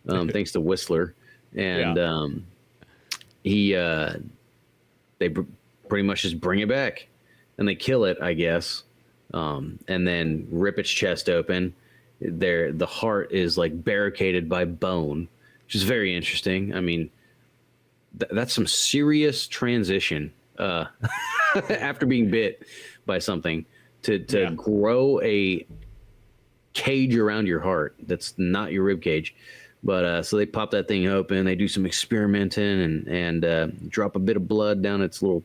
S2: Thanks to Whistler, and they pretty much just bring it back. And they kill it, I guess, and then rip its chest open. The heart is like barricaded by bone, which is very interesting. I mean, that's some serious transition after being bit by something to grow a cage around your heart that's not your rib cage. But so they pop that thing open. They do some experimenting and drop a bit of blood down its little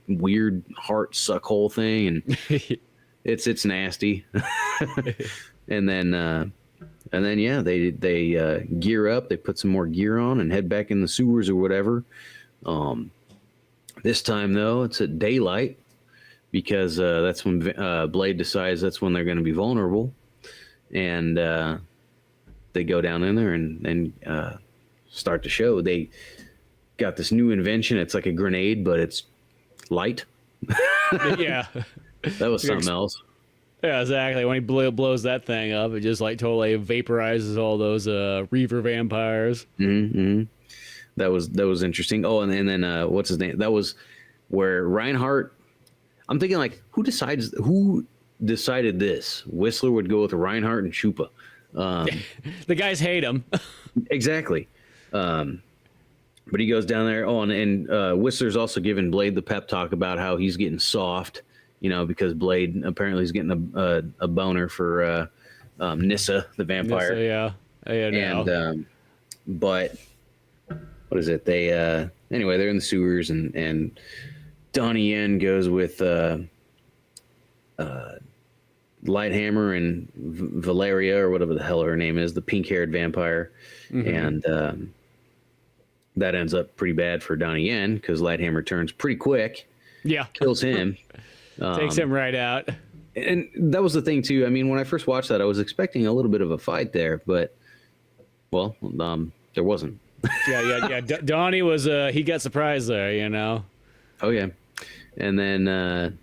S2: weird heart suck hole thing, and it's nasty. and then they gear up. They put some more gear on and head back in the sewers or whatever. This time though, it's at daylight because that's when Blade decides that's when they're going to be vulnerable, and they go down in there and start the show. They got this new invention. It's like a grenade, but it's light.
S1: Yeah.
S2: That was something else.
S1: Yeah, exactly. When he blows that thing up, it just like totally vaporizes all those Reaver vampires.
S2: Mm-hmm. That was interesting. Oh, and then what's his name? That was where Reinhardt. I'm thinking like, who decided this? Whistler would go with Reinhardt and Chupa.
S1: The guys hate him.
S2: Exactly. But he goes down there. Oh, and Whistler's also giving Blade the pep talk about how he's getting soft, because Blade apparently is getting a boner for Nyssa, the vampire.
S1: Nyssa, yeah.
S2: And but what is it? They anyway, they're in the sewers and Donnie Yen goes with Lighthammer and Valeria, or whatever the hell her name is, the pink-haired vampire. And that ends up pretty bad for Donnie Yen because Lighthammer turns pretty quick.
S1: Yeah.
S2: Kills him.
S1: Takes him right out.
S2: And that was the thing, too. I mean, when I first watched that, I was expecting a little bit of a fight there, but, well, there wasn't.
S1: Yeah. Donnie was, he got surprised there, you know?
S2: Oh, yeah. And then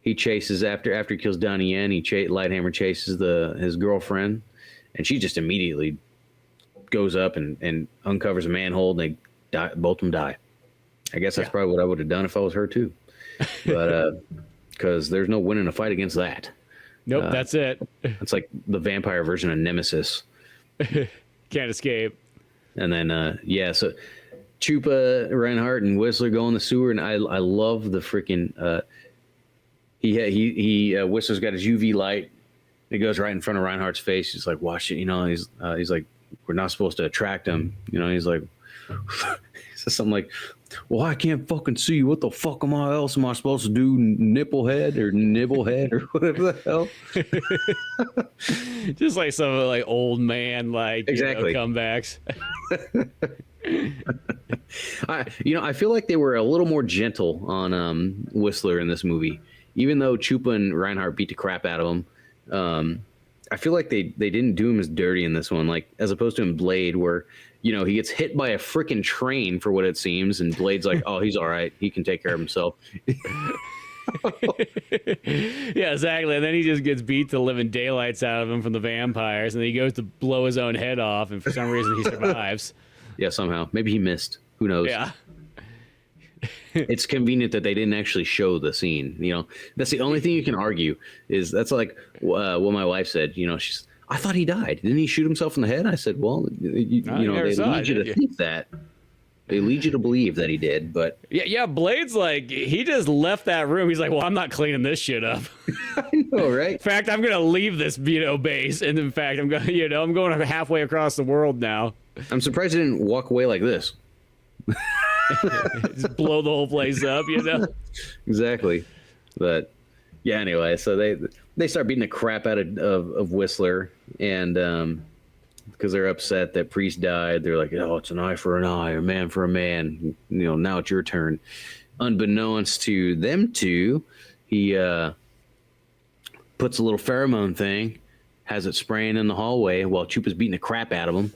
S2: he chases, after he kills Donnie Yen, Lighthammer chases his girlfriend, and she just immediately goes up and uncovers a manhole, and they die, both of them die. I guess that's probably what I would have done if I was her, too. But, because there's no winning a fight against that.
S1: Nope, that's it.
S2: It's like the vampire version of Nemesis.
S1: Can't escape.
S2: And then, so Chupa, Reinhardt, and Whistler go in the sewer, and I love the freaking. Whistler's got his UV light. It goes right in front of Reinhardt's face. He's like, "Watch it," you know. He's like, "We're not supposed to attract him," you know. He's like, he says something like, "Well, I can't fucking see you. What the fuck else am I supposed to do? Nipplehead or nibblehead or whatever the hell?"
S1: Just like some like old man
S2: exactly
S1: comebacks.
S2: I feel like they were a little more gentle on Whistler in this movie, even though Chupa and Reinhardt beat the crap out of him. I feel like they didn't do him as dirty in this one, like as opposed to in Blade, where he gets hit by a freaking train for what it seems, and Blade's like, "Oh, he's all right. He can take care of himself."
S1: Yeah, exactly. And then he just gets beat the living daylights out of him from the vampires, and then he goes to blow his own head off, and for some reason he survives.
S2: Yeah, somehow. Maybe he missed. Who knows?
S1: Yeah.
S2: It's convenient that they didn't actually show the scene. That's the only thing you can argue. That's like what my wife said. I thought he died. Didn't he shoot himself in the head? I said, well, they lead you to think that. They lead you to believe that he did, but
S1: yeah. Blade's like, he just left that room. He's like, well, I'm not cleaning this shit up.
S2: I know, right?
S1: In fact, I'm gonna leave this base, and in fact, I'm going halfway across the world now.
S2: I'm surprised he didn't walk away like this.
S1: Just blow the whole place up,
S2: Exactly. But yeah, anyway, so they start beating the crap out of Whistler, and because they're upset that Priest died, they're like, "Oh, it's an eye for an eye, a man for a man." Now it's your turn. Unbeknownst to them two, he puts a little pheromone thing, has it spraying in the hallway while Chupa's beating the crap out of him.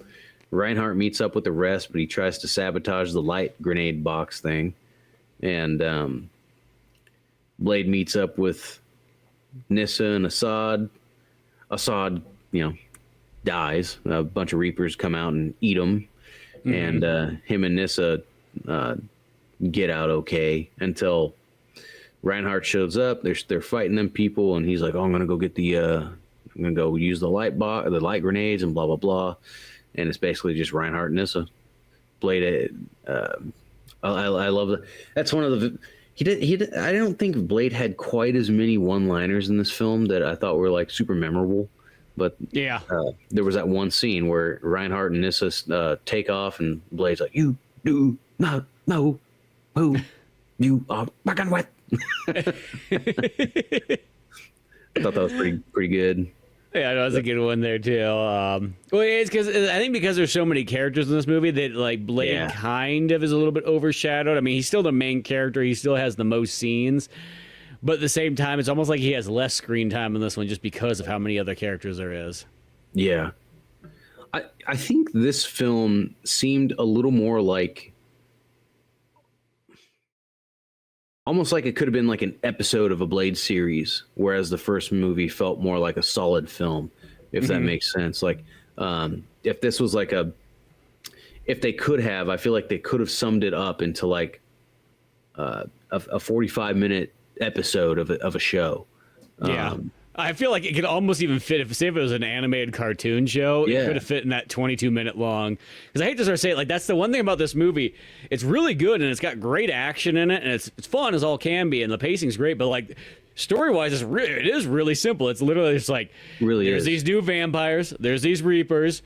S2: Reinhardt meets up with the rest, but he tries to sabotage the light grenade box thing. And Blade meets up with Nissa and Assad. Assad, dies. A bunch of Reapers come out and eat him. Mm-hmm. And him and Nissa get out okay until Reinhardt shows up. They're fighting them people, and he's like, "Oh, I'm gonna go get I'm gonna go use the light grenades and blah blah blah." And it's basically just Reinhardt and Nissa. Blade, I love that. That's one of the. I don't think Blade had quite as many one-liners in this film that I thought were like super memorable. But
S1: yeah,
S2: there was that one scene where Reinhardt and Nissa take off, and Blade's like, "You do not know who you are fucking with." I thought that was pretty good.
S1: Yeah, that was a good one there too. Well, it's because I think because there's so many characters in this movie that like Blade kind of is a little bit overshadowed. I mean, he's still the main character. He still has the most scenes, but at the same time, it's almost like he has less screen time in this one just because of how many other characters there is.
S2: Yeah, I think this film seemed a little more like. Almost like it could have been like an episode of a Blade series, whereas the first movie felt more like a solid film, if that makes sense. Like, if this was like if they could have, I feel like they could have summed it up into like a 45-minute episode of a show.
S1: Yeah. I feel like it could almost even fit say if it was an animated cartoon show. It could have fit in that 22-minute long. Because I hate to sort of say it, like that's the one thing about this movie. It's really good and it's got great action in it and it's fun as all can be and the pacing's great. But like story-wise, it is really simple. It's literally just like there's these new vampires, there's these Reapers.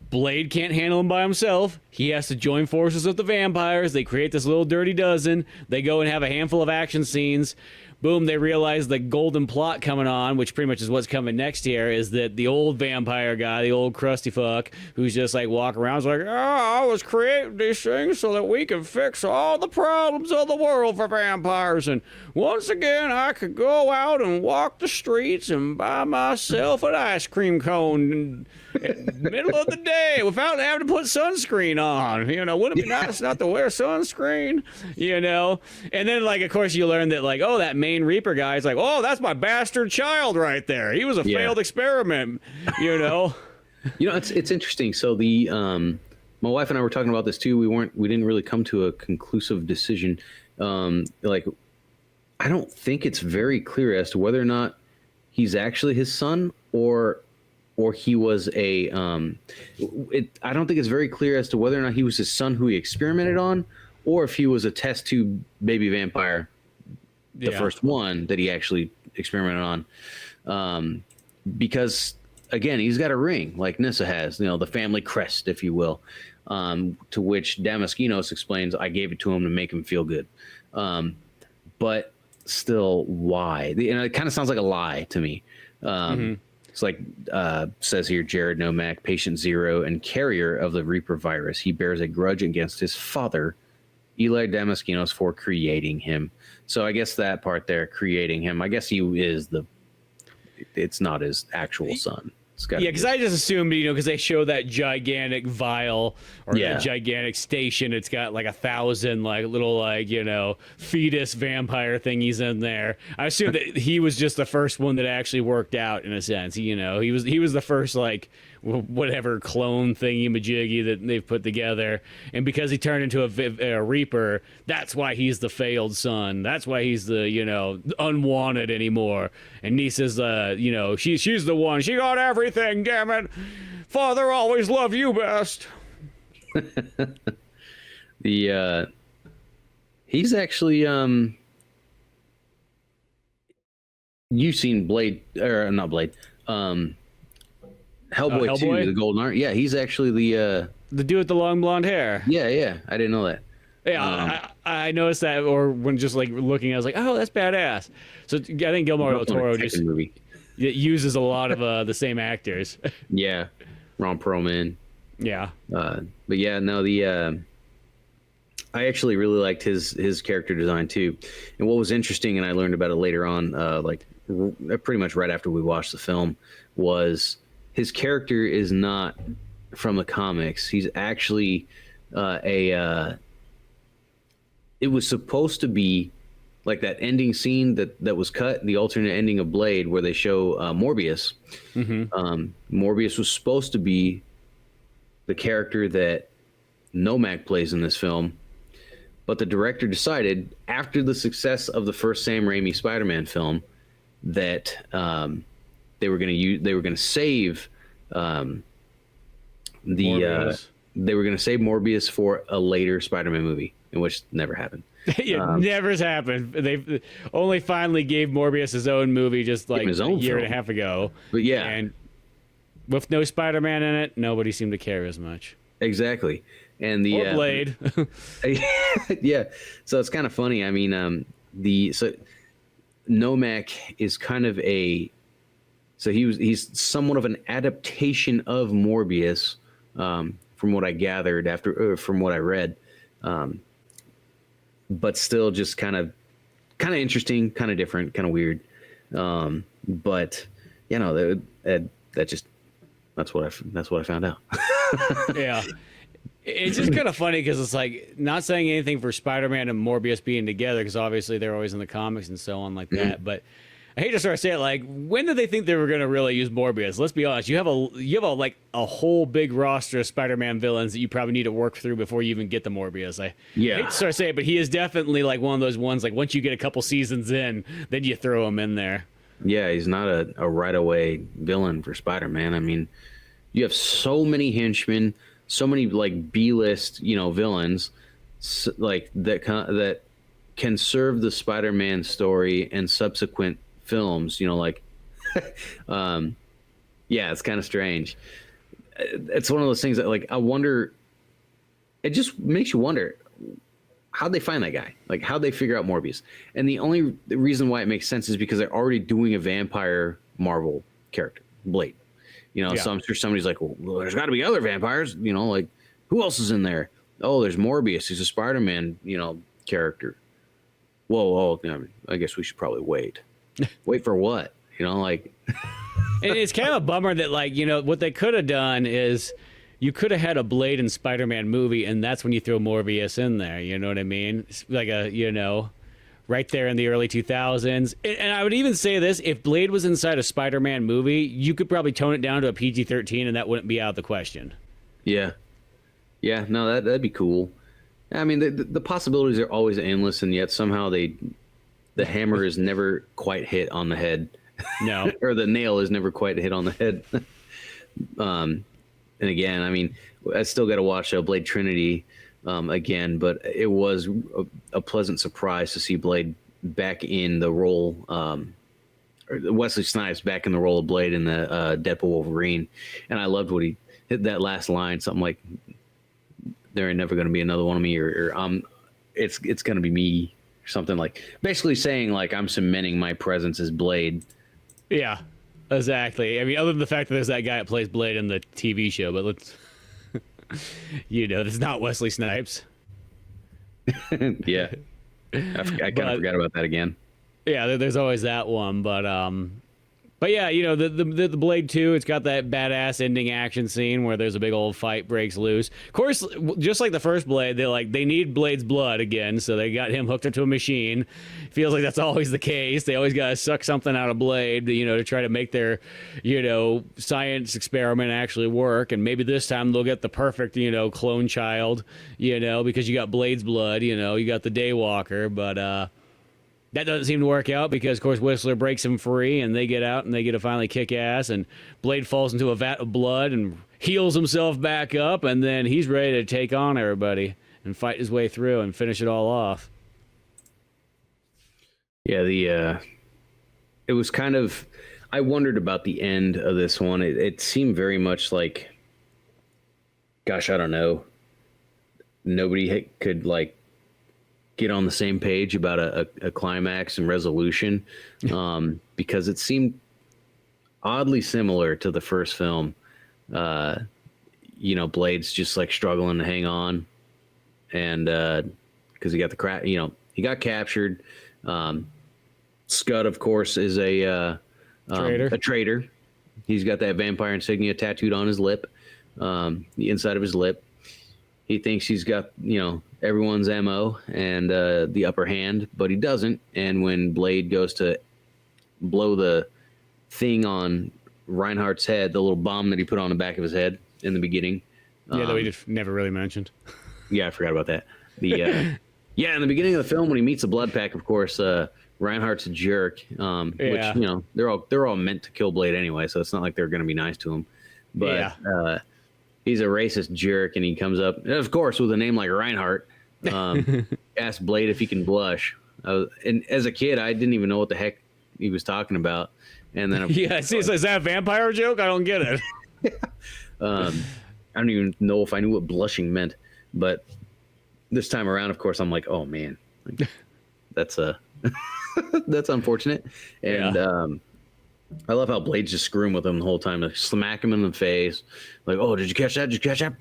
S1: Blade can't handle him by himself. He has to join forces with the vampires. They create this little dirty dozen. They go and have a handful of action scenes. Boom, they realize the golden plot coming on, which pretty much is what's coming next here, is that the old vampire guy, the old crusty fuck, who's just like walking around, is like, oh, I was creating these things so that we can fix all the problems of the world for vampires. And once again, I could go out and walk the streets and buy myself an ice cream cone in the middle of the day without having to put sunscreen on. You know, wouldn't it be nice not to wear sunscreen? You know? And then, like, of course, you learn that, like, oh, that main Reaper guy is like, oh, that's my bastard child right there. He was a failed experiment, you know?
S2: You know, it's interesting. So the my wife and I were talking about this too. We didn't really come to a conclusive decision. Like, I don't think it's very clear as to whether or not he's actually his son or he was a I don't think it's very clear as to whether or not he was his son who he experimented on, or if he was a test tube baby vampire, the first one that he actually experimented on. Because again, he's got a ring like Nyssa has, you know, the family crest, if you will, to which Damaskinos explains, I gave it to him to make him feel good. But still, why? You know, it kind of sounds like a lie to me. It's like, says here, Jared Nomak, patient 0 and carrier of the Reaper virus. He bears a grudge against his father, Eli Damaskinos, for creating him. So I guess that part there, creating him, I guess he is it's not his actual son. Yeah,
S1: because I just assumed, you know, because they show that gigantic vial or that gigantic station. It's got like 1,000 like little like, you know, fetus vampire thingies in there. I assumed that he was just the first one that actually worked out in a sense. You know, he was the first like whatever clone thingy majiggy that they've put together, and because he turned into a Reaper, that's why he's the failed son. That's why he's the, you know, unwanted anymore. And Nissa's you know, she's the one. She got everything. Damn it, father always loved you best.
S2: He's actually you've seen Blade, or not Blade, Hellboy 2, the Golden Arm. Yeah, he's actually the
S1: dude with the long blonde hair.
S2: Yeah, I didn't know that.
S1: Yeah, I noticed that, or when just like looking, I was like, oh, that's badass. So I think Guillermo del Toro just uses a lot of the same actors.
S2: Yeah, Ron Perlman.
S1: Yeah.
S2: But yeah, no, I actually really liked his character design too. And what was interesting, and I learned about it later on, like pretty much right after we watched the film, was his character is not from the comics. He's actually it was supposed to be like that ending scene that was cut, the alternate ending of Blade, where they show Morbius. Morbius was supposed to be the character that Nomak plays in this film, but the director decided, after the success of the first Sam Raimi Spider-Man film, that they were going to save Morbius for a later Spider-Man movie, in which never happened.
S1: It never's happened. They only finally gave Morbius his own movie just like a year and a half ago.
S2: But yeah,
S1: and with no Spider-Man in it, nobody seemed to care as much.
S2: Exactly. And the
S1: Blade.
S2: Yeah. So it's kind of funny. I mean, Nomak is kind of he's somewhat of an adaptation of Morbius, from what I gathered from what I read, but still just kind of interesting, kind of different, kind of weird. But you know, that's what I found out.
S1: Yeah. It's just kind of funny because it's like not saying anything for Spider-Man and Morbius being together, because obviously they're always in the comics and so on like that. But I hate to sort of say it, like, when did they think they were going to really use Morbius? Let's be honest. You have a whole big roster of Spider-Man villains that you probably need to work through before you even get to Morbius. I hate to sort of say it, but he is definitely like one of those ones, like once you get a couple seasons in, then you throw him in there.
S2: Yeah, he's not a right away villain for Spider-Man. I mean, you have so many henchmen, so many like B-list, you know, villains, like that can serve the Spider-Man story and subsequent films. You know, like, yeah, it's kind of strange. it's one of those things that like I wonder. It just makes you wonder how'd they find that guy? Like how'd they figure out Morbius? And the only reason why it makes sense is because they're already doing a vampire Marvel character, Blade. So I'm sure somebody's like, well, there's got to be other vampires. Like who else is in there? Oh, there's Morbius. He's a Spider-Man, character. Whoa, I guess we should probably wait. Wait for what? Like.
S1: And it's kind of a bummer that, like, what they could have done is you could have had a Blade and Spider-Man movie, and that's when you throw Morbius in there. You know what I mean? It's like right there in the early 2000s. And I would even say this, if Blade was inside a Spider-Man movie, you could probably tone it down to a PG-13, and that wouldn't be out of the question.
S2: Yeah. Yeah, no, that'd be cool. I mean, the possibilities are always endless, and yet somehow the hammer is never quite hit on the head.
S1: No.
S2: Or the nail is never quite hit on the head. And again, I mean, I still got to watch Blade Trinity again, but it was a pleasant surprise to see Blade back in the role, Wesley Snipes back in the role of Blade in the Deadpool Wolverine. And I loved what he hit that last line, something like, there ain't never going to be another one of me, or it's going to be me, or something like, basically saying like I'm cementing my presence as Blade.
S1: Yeah, exactly. I mean, other than the fact that there's that guy that plays Blade in the TV show, but let's, it's not Wesley Snipes.
S2: Yeah, I kind of forgot about that again.
S1: Yeah, there's always that one, but yeah, the Blade 2, it's got that badass ending action scene where there's a big old fight breaks loose. Of course, just like the first Blade, they need Blade's blood again, so they got him hooked up to a machine. Feels like that's always the case. They always got to suck something out of Blade, to try to make their, science experiment actually work. And maybe this time they'll get the perfect, clone child, because you got Blade's blood, you got the Daywalker, but that doesn't seem to work out because, of course, Whistler breaks him free, and they get out, and they get to finally kick ass, and Blade falls into a vat of blood and heals himself back up, and then he's ready to take on everybody and fight his way through and finish it all off.
S2: Yeah, it was kind of, I wondered about the end of this one. It seemed very much like, gosh, I don't know, nobody could, like, get on the same page about a climax and resolution, because it seemed oddly similar to the first film. Blade's just like struggling to hang on, and because he got he got captured. Scud, of course, is a traitor. He's got that vampire insignia tattooed on his lip, the inside of his lip. He thinks he's got, everyone's MO and the upper hand, but he doesn't. And when Blade goes to blow the thing on Reinhardt's head, the little bomb that he put on the back of his head in the beginning.
S1: Yeah, that we just never really mentioned.
S2: Yeah, I forgot about that. In the beginning of the film, when he meets the Blood Pack, of course, Reinhardt's a jerk, which, they're all meant to kill Blade anyway, so it's not like they're going to be nice to him. But he's a racist jerk, and he comes up, of course, with a name like Reinhardt. Asks Blade if he can blush. And as a kid, I didn't even know what the heck he was talking about. And then,
S1: is that a vampire joke? I don't get it.
S2: I don't even know if I knew what blushing meant. But this time around, of course, I'm like, oh man, that's that's unfortunate. And I love how Blade's just screwing with him the whole time, like smack him in the face, like, "Oh, did you catch that? Did you catch that?"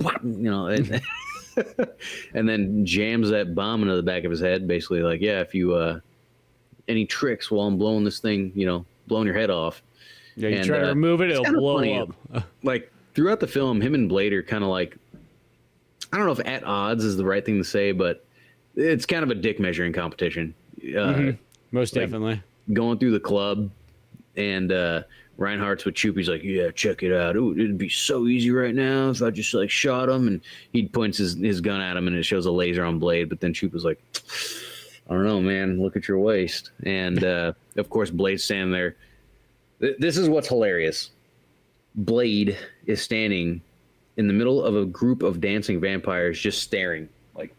S2: And then jams that bomb into the back of his head, basically like, "Yeah, if you any tricks while I'm blowing this thing, blowing your head off."
S1: Yeah, you try to remove it, it'll blow up.
S2: Like throughout the film, him and Blade are kind of like, I don't know if at odds is the right thing to say, but it's kind of a dick measuring competition.
S1: Most definitely.
S2: Going through the club. And Reinhardt's with Choop. He's like, "Yeah, check it out. It'd be so easy right now if I just like shot him." And he points his gun at him, and it shows a laser on Blade. But then Choop was like, "I don't know, man. Look at your waist." And of course, Blade's standing there. This is what's hilarious. Blade is standing in the middle of a group of dancing vampires, just staring, like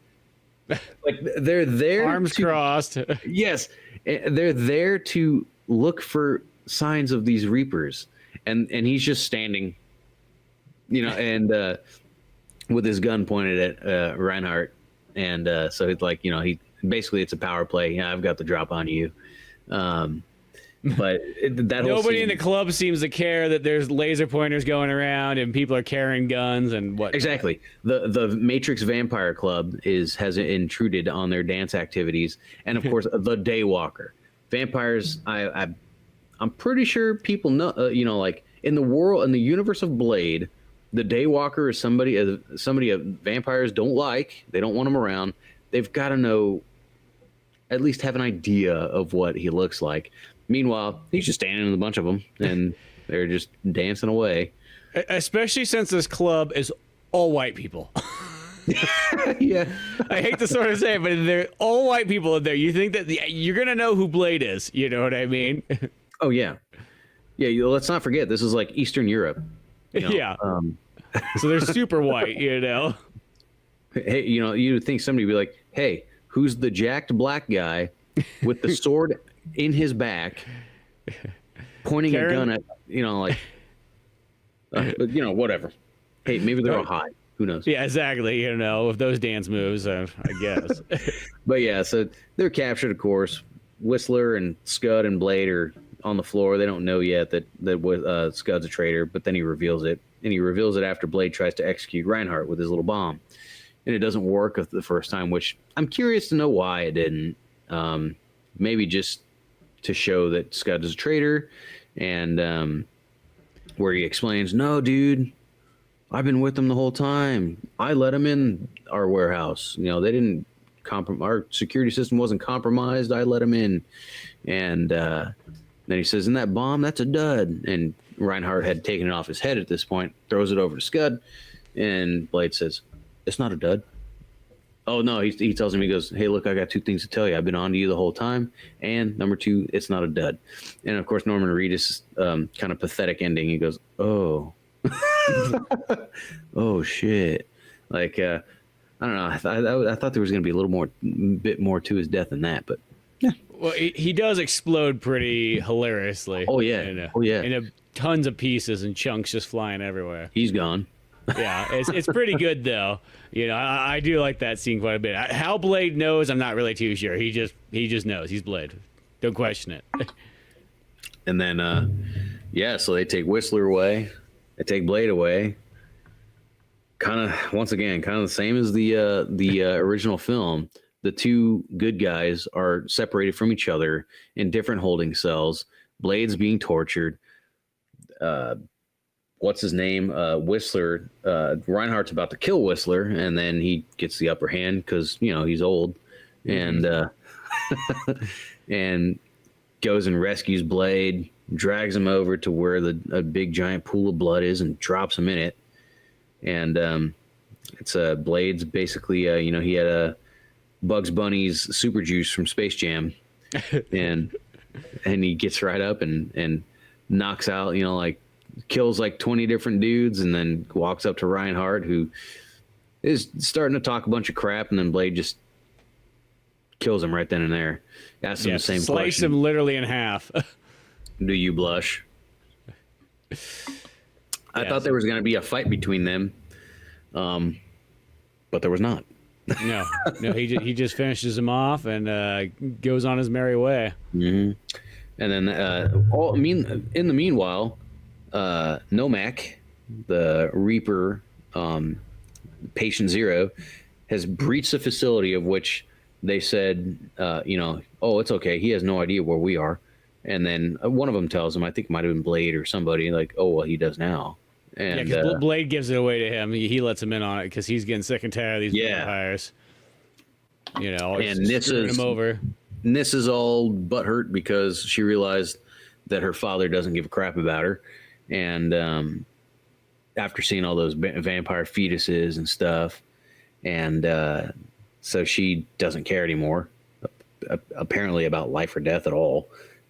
S2: they're there,
S1: arms crossed.
S2: Yes, they're there to look for signs of these Reapers, and he's just standing and with his gun pointed at Reinhardt. And so it's like, he basically, it's a power play. Yeah, I've got the drop on you. But that whole
S1: nobody
S2: scene,
S1: in the club seems to care that there's laser pointers going around and people are carrying guns and what.
S2: Exactly. The Matrix Vampire Club has intruded on their dance activities, and of course the Daywalker. Vampires. I'm pretty sure people know. Like in the universe of Blade, the Daywalker is somebody vampires don't like. They don't want him around. They've got to know, at least have an idea of what he looks like. Meanwhile, he's just standing with a bunch of them, and they're just dancing away.
S1: Especially since this club is all white people.
S2: Yeah.
S1: I hate to sort of say it, but they're all white people in there. You think that you're going to know who Blade is. You know what I mean?
S2: Oh, yeah. Yeah, let's not forget, this is like Eastern Europe.
S1: Yeah. So they're super white,
S2: Hey, you would think somebody would be like, hey, who's the jacked black guy with the sword in his back, pointing a gun at, whatever. Hey, maybe they're all high. Who knows?
S1: Yeah, exactly. With those dance moves, I guess.
S2: But yeah, so they're captured, of course. Whistler and Scud and Blade are on the floor. They don't know yet that Scud's a traitor, but then he reveals it. And he reveals it after Blade tries to execute Reinhardt with his little bomb. And it doesn't work the first time, which I'm curious to know why it didn't. Maybe just to show that Scud is a traitor, and where he explains, no, dude, I've been with them the whole time. I let them in our warehouse. They didn't our security system wasn't compromised. I let them in. And then he says, and that bomb, that's a dud. And Reinhardt had taken it off his head at this point, throws it over to Scud, and Blade says, it's not a dud. Oh, no, he tells him, he goes, hey, look, I got two things to tell you. I've been on to you the whole time. And number two, it's not a dud. And, of course, Norman Reedus' kind of pathetic ending. He goes, oh. Oh, shit. Like, I don't know. I thought there was going to be a bit more to his death than that. But, yeah.
S1: Well, he does explode pretty hilariously.
S2: Oh, yeah.
S1: In tons of pieces and chunks just flying everywhere.
S2: He's gone.
S1: Yeah, it's pretty good though. I do like that scene quite a bit. How Blade knows, I'm not really too sure. He just knows he's Blade. Don't question it.
S2: And then, so they take Whistler away. They take Blade away. Kind of, once again, kind of the same as the original film. The two good guys are separated from each other in different holding cells. Blade's being tortured. What's his name? Whistler. Reinhardt's about to kill Whistler, and then he gets the upper hand because he's old, and and goes and rescues Blade, drags him over to where a big giant pool of blood is, and drops him in it. And it's Blade's basically he had a Bugs Bunny's super juice from Space Jam, and he gets right up and knocks out kills like 20 different dudes, and then walks up to Reinhardt, who is starting to talk a bunch of crap, and then Blade just kills him right then and there. Asks him the same
S1: slice
S2: question.
S1: Him literally in half.
S2: Do you blush? I thought there was going to be a fight between them, but there was not.
S1: No, he just finishes him off and goes on his merry way.
S2: Mm-hmm. And then, in the meanwhile, Nomak, the Reaper, Patient Zero, has breached the facility of which they said, oh, it's okay. He has no idea where we are. And then one of them tells him, I think it might have been Blade or somebody, like, oh, well, he does now. And
S1: because Blade gives it away to him. He lets him in on it because he's getting sick and tired of these vampires.
S2: And
S1: Nissa's him over.
S2: Nissa's all butthurt because she realized that her father doesn't give a crap about her. And after seeing all those vampire fetuses and stuff, and so she doesn't care anymore, apparently, about life or death at all.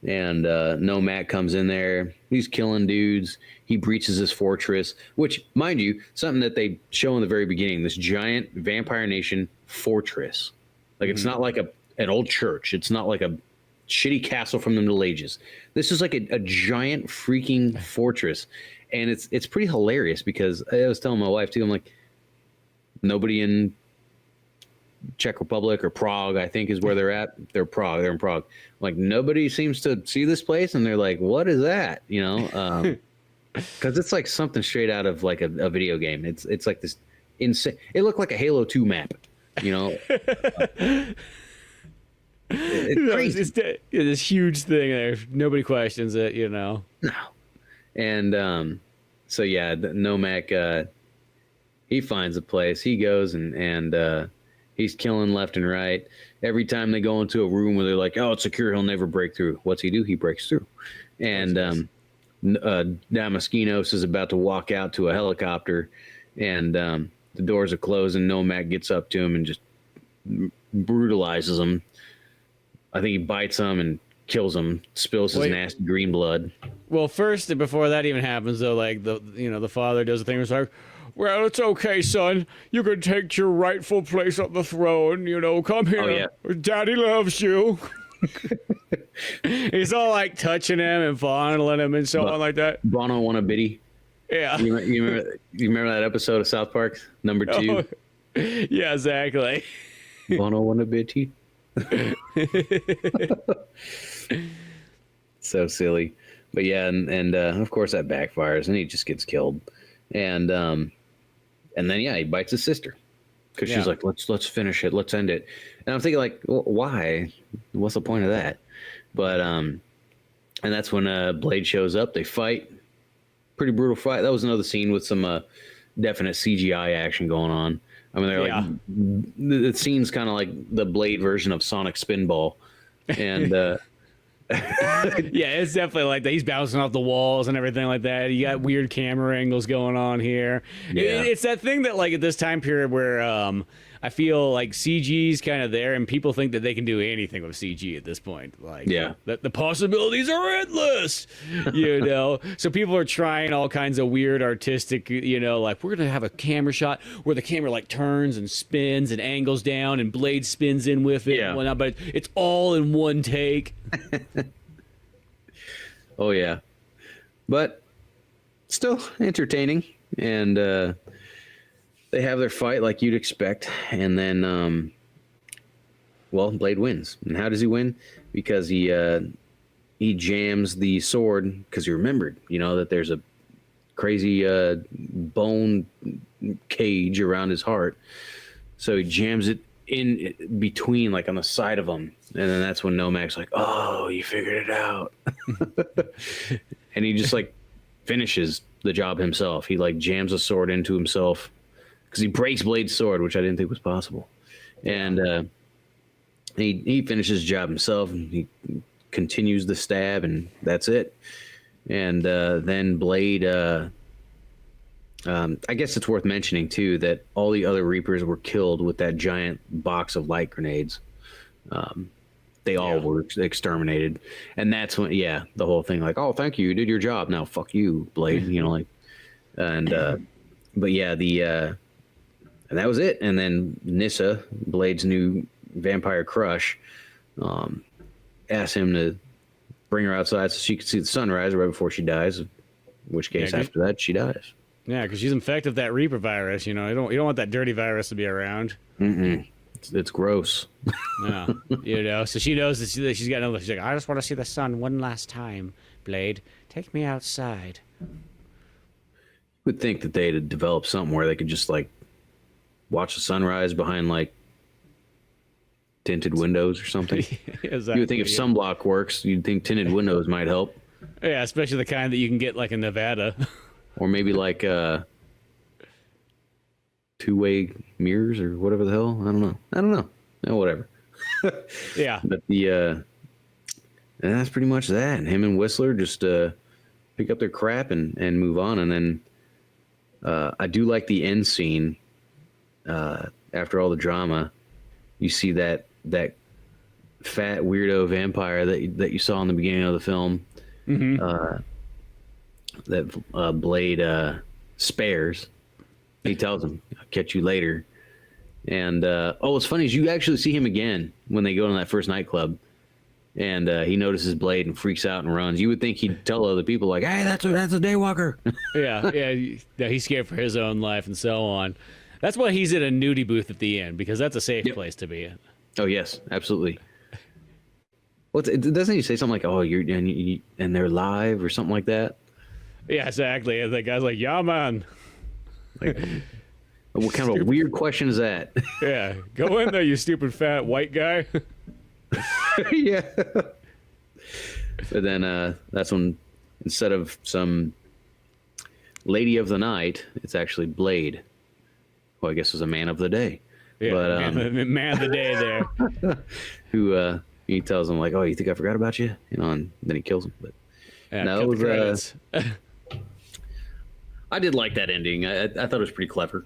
S2: And Nomak comes in there. He's killing dudes. He breaches his fortress, which, mind you, something that they show in the very beginning, this giant vampire nation fortress. Like, it's not like an old church. It's not like a shitty castle from the Middle Ages. This is like a giant freaking fortress, and it's pretty hilarious because I was telling my wife too. I'm like, nobody in Czech Republic or Prague, I think, is where they're at. They're in Prague. Like, nobody seems to see this place, and they're like, "What is that?" You know, because it's like something straight out of like a video game. It's like this insane. It looked like a Halo 2 map. You know,
S1: it's this huge thing there. Nobody questions it. You know.
S2: No, and so yeah, Nomak, he finds a place. He goes and he's killing left and right. Every time they go into a room where they're like, "Oh, it's secure, he'll never break through." What's he do? He breaks through. And Damaskinos is about to walk out to a helicopter, and the doors are closed, and Nomak gets up to him and just brutalizes him. I think he bites him and kills him, spills his nasty green blood.
S1: Well, first, before that even happens, though, like the father does the thing. It's like, "Well, it's okay, son. You can take your rightful place on the throne. You know, come here.
S2: Oh, yeah.
S1: Daddy loves you." He's all like touching him and fondling him and so on like that.
S2: Bono want a biddy.
S1: Yeah.
S2: You remember that episode of South Park, number 2?
S1: Oh, yeah, exactly.
S2: Bono want a biddy. So silly. But yeah, and of course that backfires and he just gets killed. And then yeah, he bites his sister because she's like, let's finish it, let's end it. And I'm thinking like, well, why? What's the point of that? But and that's when Blade shows up. They fight, pretty brutal fight. That was another scene with some definite CGI action going on. I mean, they're like the scene's kind of like the Blade version of Sonic Spinball, and
S1: yeah, it's definitely like that. He's bouncing off the walls and everything like that. You got weird camera angles going on here.
S2: Yeah.
S1: It's that thing that like at this time period where I feel like CG's kind of there and people think that they can do anything with CG at this point. Like, that the possibilities are endless, you know? So people are trying all kinds of weird artistic, you know, like we're going to have a camera shot where the camera like turns and spins and angles down and Blade spins in with it and whatnot, but it's all in one take.
S2: Oh yeah, but still entertaining, and they have their fight like you'd expect, and then well, Blade wins. And how does he win? Because he jams the sword, because he remembered, you know, that there's a crazy bone cage around his heart, so he jams it in between, like on the side of him. And then that's when Nomak's like, "Oh, you figured it out." And he just like finishes the job himself. He like jams a sword into himself because he breaks Blade's sword, which I didn't think was possible. And he finishes the job himself, and he continues the stab, and that's it. And then Blade, I guess it's worth mentioning too that all the other Reapers were killed with that giant box of light grenades. They all were exterminated, and that's when the whole thing like, "Oh, thank you, you did your job. Now fuck you, Blade." You know, like, and but yeah, and that was it. And then Nyssa, Blade's new vampire crush, asked him to bring her outside so she could see the sunrise right before she dies. In which case, after that, she dies.
S1: Yeah, because she's infected with that Reaper virus. You know, you don't want that dirty virus to be around.
S2: It's gross.
S1: Yeah, you know. So she knows that she's got no. She's like, "I just want to see the sun one last time, Blade. Take me outside."
S2: You would think that they'd have developed something where they could just like watch the sunrise behind like tinted windows or something.
S1: Exactly,
S2: you would think if sunblock works, you'd think tinted windows might help.
S1: Yeah, especially the kind that you can get like in Nevada.
S2: Or maybe like two-way mirrors or whatever the hell. I don't know. No, whatever.
S1: Yeah.
S2: But and that's pretty much that. And him and Whistler just pick up their crap and move on. And then I do like the end scene. After all the drama, you see that fat weirdo vampire that you saw in the beginning of the film. Mm-hmm. That Blade spares. He tells him, "I'll catch you later." And what's funny is you actually see him again when they go to that first nightclub. and he notices Blade and freaks out and runs. You would think he'd tell other people like, "Hey, that's a daywalker."
S1: yeah, he's scared for his own life and so on. That's why he's in a nudie booth at the end, because that's a safe place to be in.
S2: Oh yes, absolutely. Doesn't he say something like, "Oh, and they're live" or something like that?
S1: Yeah, exactly. And the guy's like, "Yeah, man."
S2: Like, what kind of a weird question is that?
S1: Yeah, go in there, you stupid fat white guy.
S2: Yeah. But then that's when, instead of some lady of the night, it's actually Blade, who I guess was a man of the day.
S1: Yeah,
S2: but,
S1: man of the day there.
S2: Who he tells him like, "Oh, you think I forgot about you?" And then he kills him. But
S1: yeah,
S2: no, it was, I did like that ending. I thought it was pretty clever.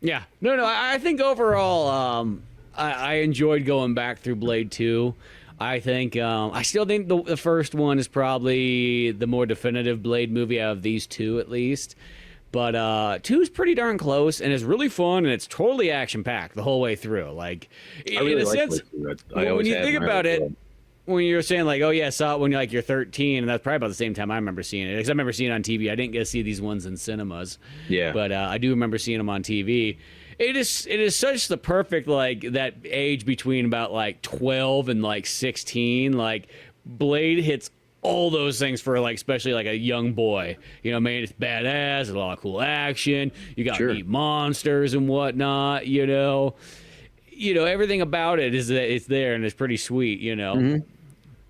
S1: Yeah, no. I think overall, I enjoyed going back through Blade 2. I think I still think the first one is probably the more definitive Blade movie out of these two, at least. But 2 is pretty darn close, and it's really fun, and it's totally action-packed the whole way through. Like, in a sense, when you think about it, when you're saying, like, oh, yeah, I saw it when you're 13, and that's probably about the same time I remember seeing it. Because I remember seeing it on TV. I didn't get to see these ones in cinemas.
S2: Yeah.
S1: But I do remember seeing them on TV. It is such the perfect, like, that age between about, like, 12 and, like, 16. Like, Blade hits all those things for, like, especially like a young boy. You know, man, it's badass, a lot of cool action. You got neat monsters and whatnot. You know, everything about it is that it's there and it's pretty sweet. You know,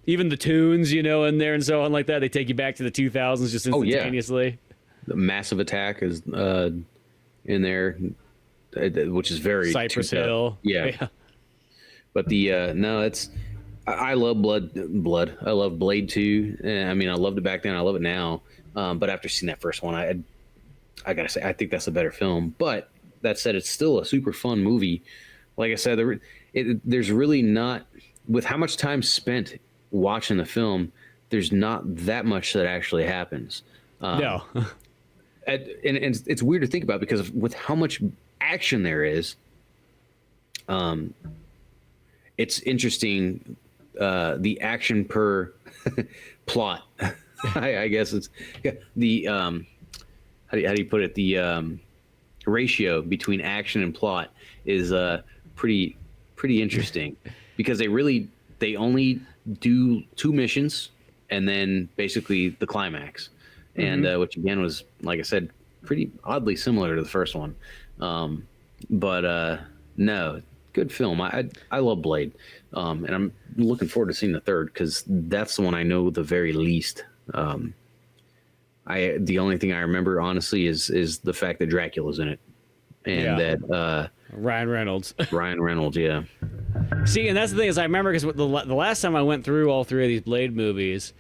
S1: even the tunes, you know, in there and so on like that. They take you back to the 2000s just instantaneously.
S2: Oh, yeah. The Massive Attack is in there, which is very
S1: Cypress Hill.
S2: Yeah. But no, it's. I love Blood. I love Blade 2. I mean, I loved it back then. I love it now. But after seeing that first one, I gotta say, I think that's a better film. But that said, it's still a super fun movie. Like I said, there's really not, with how much time spent watching the film, there's not that much that actually happens.
S1: No.
S2: and it's weird to think about because with how much action there is, it's interesting. The action per plot, I guess it's the how do you put it? The ratio between action and plot is pretty interesting because they only do 2 missions and then basically the climax, and which again was, like I said, pretty oddly similar to the first one. But no. Good film. I love Blade, and I'm looking forward to seeing the third because that's the one I know the very least. The only thing I remember honestly is the fact that Dracula's in it, and that
S1: Ryan Reynolds.
S2: Ryan Reynolds, yeah.
S1: See, and that's the thing is I remember because the last time I went through all 3 of these Blade movies,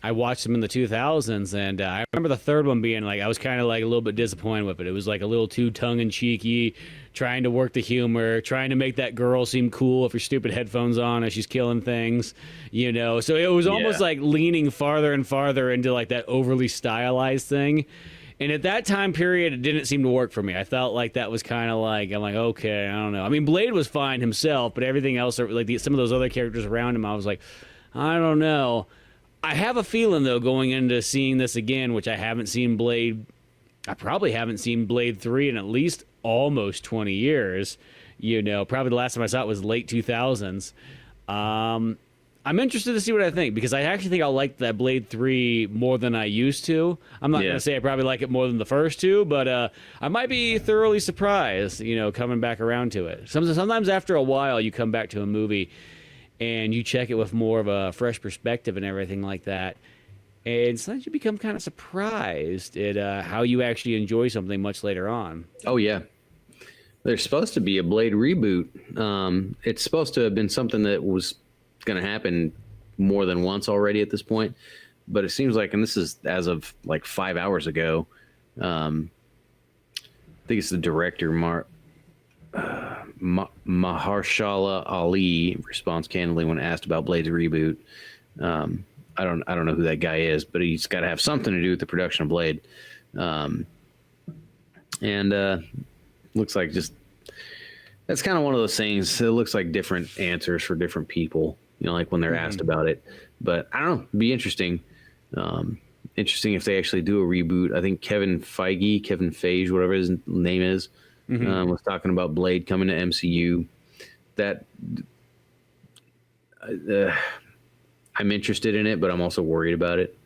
S1: I watched them in the 2000s, and I remember the third one being like I was kind of like a little bit disappointed with it. It was like a little too tongue-in-cheeky, trying to work the humor, trying to make that girl seem cool with her stupid headphones on as she's killing things, you know. So it was almost like leaning farther and farther into like that overly stylized thing. And at that time period, it didn't seem to work for me. I felt like that was kind of like, I'm like, okay, I don't know. I mean, Blade was fine himself, but everything else, like some of those other characters around him, I was like, I don't know. I have a feeling, though, going into seeing this again, which I haven't seen Blade, I probably haven't seen Blade 3 in at least almost 20 years. You know, probably the last time I saw it was late 2000s. I'm interested to see what I think, because I actually think I'll like that Blade 3 more than I used to. I'm not going to say I probably like it more than the first 2, but I might be thoroughly surprised, you know, coming back around to it. Sometimes after a while, you come back to a movie and you check it with more of a fresh perspective and everything like that. And sometimes you become kind of surprised at how you actually enjoy something much later on.
S2: Oh, yeah. There's supposed to be a Blade reboot. It's supposed to have been something that was going to happen more than once already at this point. But it seems like, and this is as of like 5 hours ago, I think it's the director, Mahershala Ali responds candidly when asked about Blade's reboot. I don't know who that guy is, but he's got to have something to do with the production of Blade. And looks like just that's kind of one of those things. It looks like different answers for different people. like when they're asked about it. But I don't know, it'd be interesting. Interesting if they actually do a reboot. I think Kevin Feige, whatever his name is, was talking about Blade coming to MCU. That I'm interested in it, but I'm also worried about it.